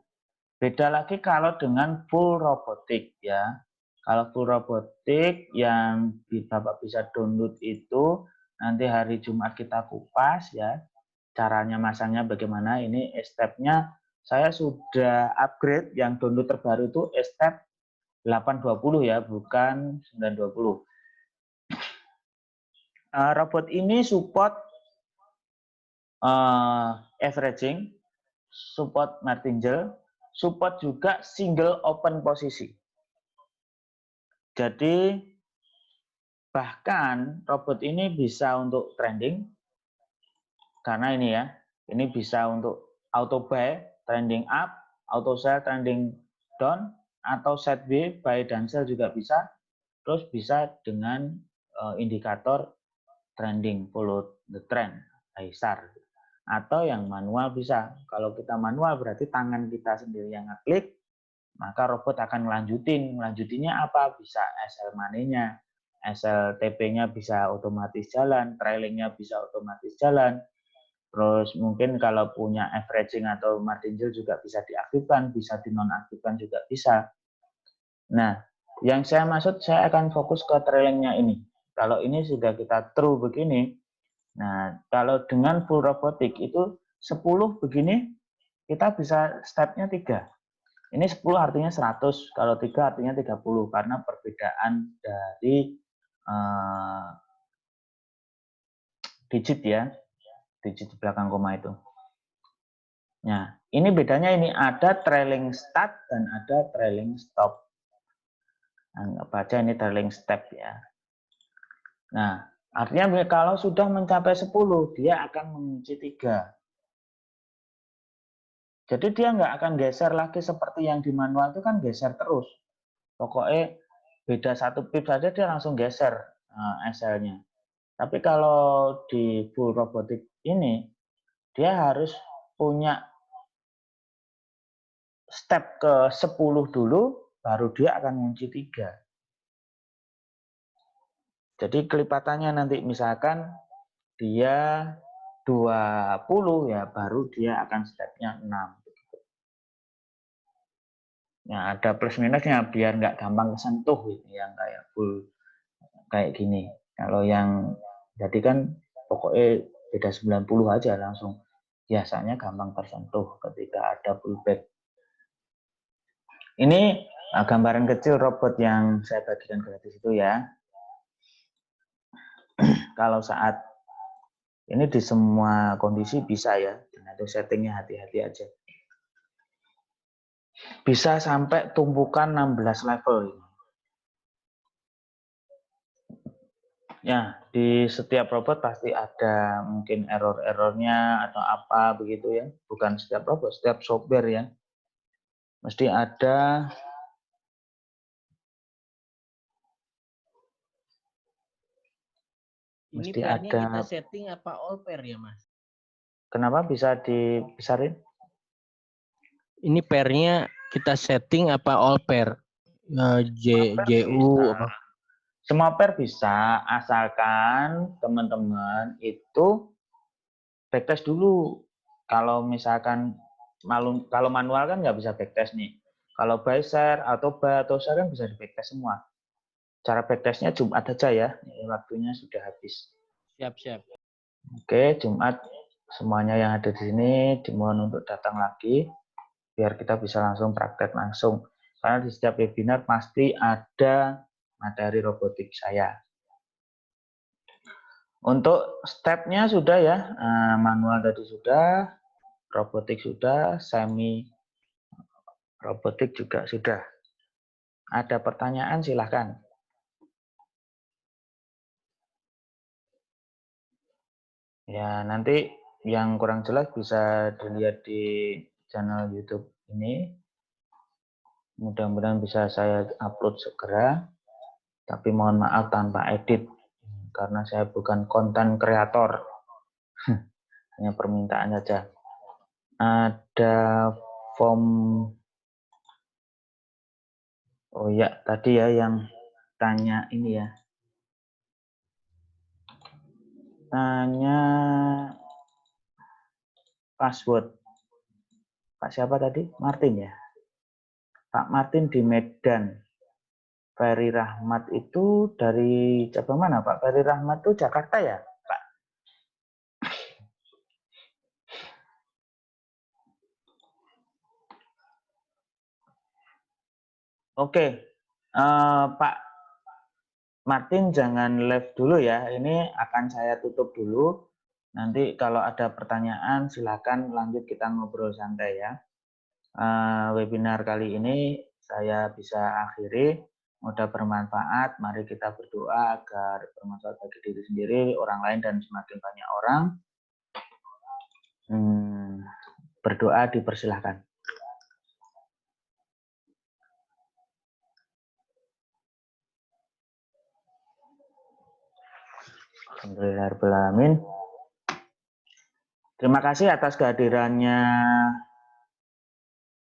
Beda lagi kalau dengan full robotik ya. Kalau full robotik yang Bapak bisa download itu nanti hari Jumat kita kupas ya. Caranya masangnya bagaimana, ini step-nya saya sudah upgrade, yang download terbaru itu step 820 ya, bukan 920. Robot ini support averaging, support martingale, support juga single open posisi. Jadi bahkan robot ini bisa untuk trending, karena ini ya, ini bisa untuk auto buy, trending up, auto sell, trending down, atau set B, buy dan sell juga bisa. Terus bisa dengan indikator trending, follow the trend, ISAR. Atau yang manual bisa. Kalau kita manual berarti tangan kita sendiri yang ngeklik, maka robot akan melanjutin. Melanjutinya apa? Bisa SL money-nya, SLTP-nya bisa otomatis jalan, trailingnya bisa otomatis jalan. Terus mungkin kalau punya averaging atau martingale juga bisa diaktifkan, bisa dinonaktifkan juga bisa. Nah, yang saya maksud, saya akan fokus ke trailingnya ini. Kalau ini sudah kita true begini, nah kalau dengan full robotik itu 10 begini, kita bisa stepnya 3. Ini 10 artinya 100, kalau 3 artinya 30, karena perbedaan dari digit ya, digit di belakang koma itu. Nah, ini bedanya, ini ada trailing start dan ada trailing stop. Anggap aja ini trailing step ya. Nah, artinya kalau sudah mencapai 10, dia akan mengunci 3. Jadi dia nggak akan geser lagi seperti yang di manual itu kan geser terus. Pokoknya beda 1 pip saja dia langsung geser SL-nya. Tapi kalau di full robotik ini, dia harus punya step ke 10 dulu, baru dia akan mengunci 3. Jadi kelipatannya nanti misalkan dia 20 ya, baru dia akan stepnya 6. Nah, ada plus minusnya biar nggak gampang kesentuh gitu, yang kayak full kayak gini. Kalau yang jadi kan pokoknya beda 90 aja langsung, biasanya gampang tersentuh ketika ada pullback. Ini gambaran kecil robot yang saya bagikan gratis itu ya. Kalau saat ini di semua kondisi bisa ya, dengan itu settingnya hati-hati aja. Bisa sampai tumpukan 16 level. Ya, di setiap robot pasti ada mungkin error-errornya atau apa begitu ya. Bukan setiap robot, setiap software ya. Mesti ada. Ini Mesti pairnya ada. kita setting apa all pair ya, Mas? Kenapa bisa dibesarin? Ini pairnya kita setting apa all pair? JU apa? Semua pair bisa, asalkan teman-teman itu backtest dulu. Kalau misalkan kalau manual kan nggak bisa backtest nih. Kalau buy share atau buy atau share kan bisa di backtest semua. Cara backtestnya Jumat aja ya, waktunya sudah habis. Siap. Oke, Jumat semuanya yang ada di sini dimohon untuk datang lagi biar kita bisa langsung praktek langsung. Karena di setiap webinar pasti ada materi robotik saya. Untuk stepnya sudah ya, manual tadi sudah, robotik sudah, semi robotik juga sudah. Ada pertanyaan silahkan. Ya, nanti yang kurang jelas bisa dilihat di channel YouTube ini. Mudah-mudahan bisa saya upload segera. Tapi mohon maaf tanpa edit karena saya bukan konten kreator. hanya permintaan saja. Ada form, oh ya tadi ya yang tanya ini ya, tanya password. Pak siapa tadi? Martin ya? Pak Martin di Medan. Ferry Rahmat itu dari cabang mana Pak? Ferry Rahmat itu Jakarta ya Pak? Oke, Pak Martin jangan live dulu ya. Ini akan saya tutup dulu. Nanti kalau ada pertanyaan silakan lanjut kita ngobrol santai ya. Webinar kali ini saya bisa akhiri. Mudah bermanfaat. Mari kita berdoa agar bermanfaat bagi diri sendiri, orang lain, dan semakin banyak orang. Berdoa dipersilahkan. Alhamdulillahirrahmanirrahim. Terima kasih atas kehadirannya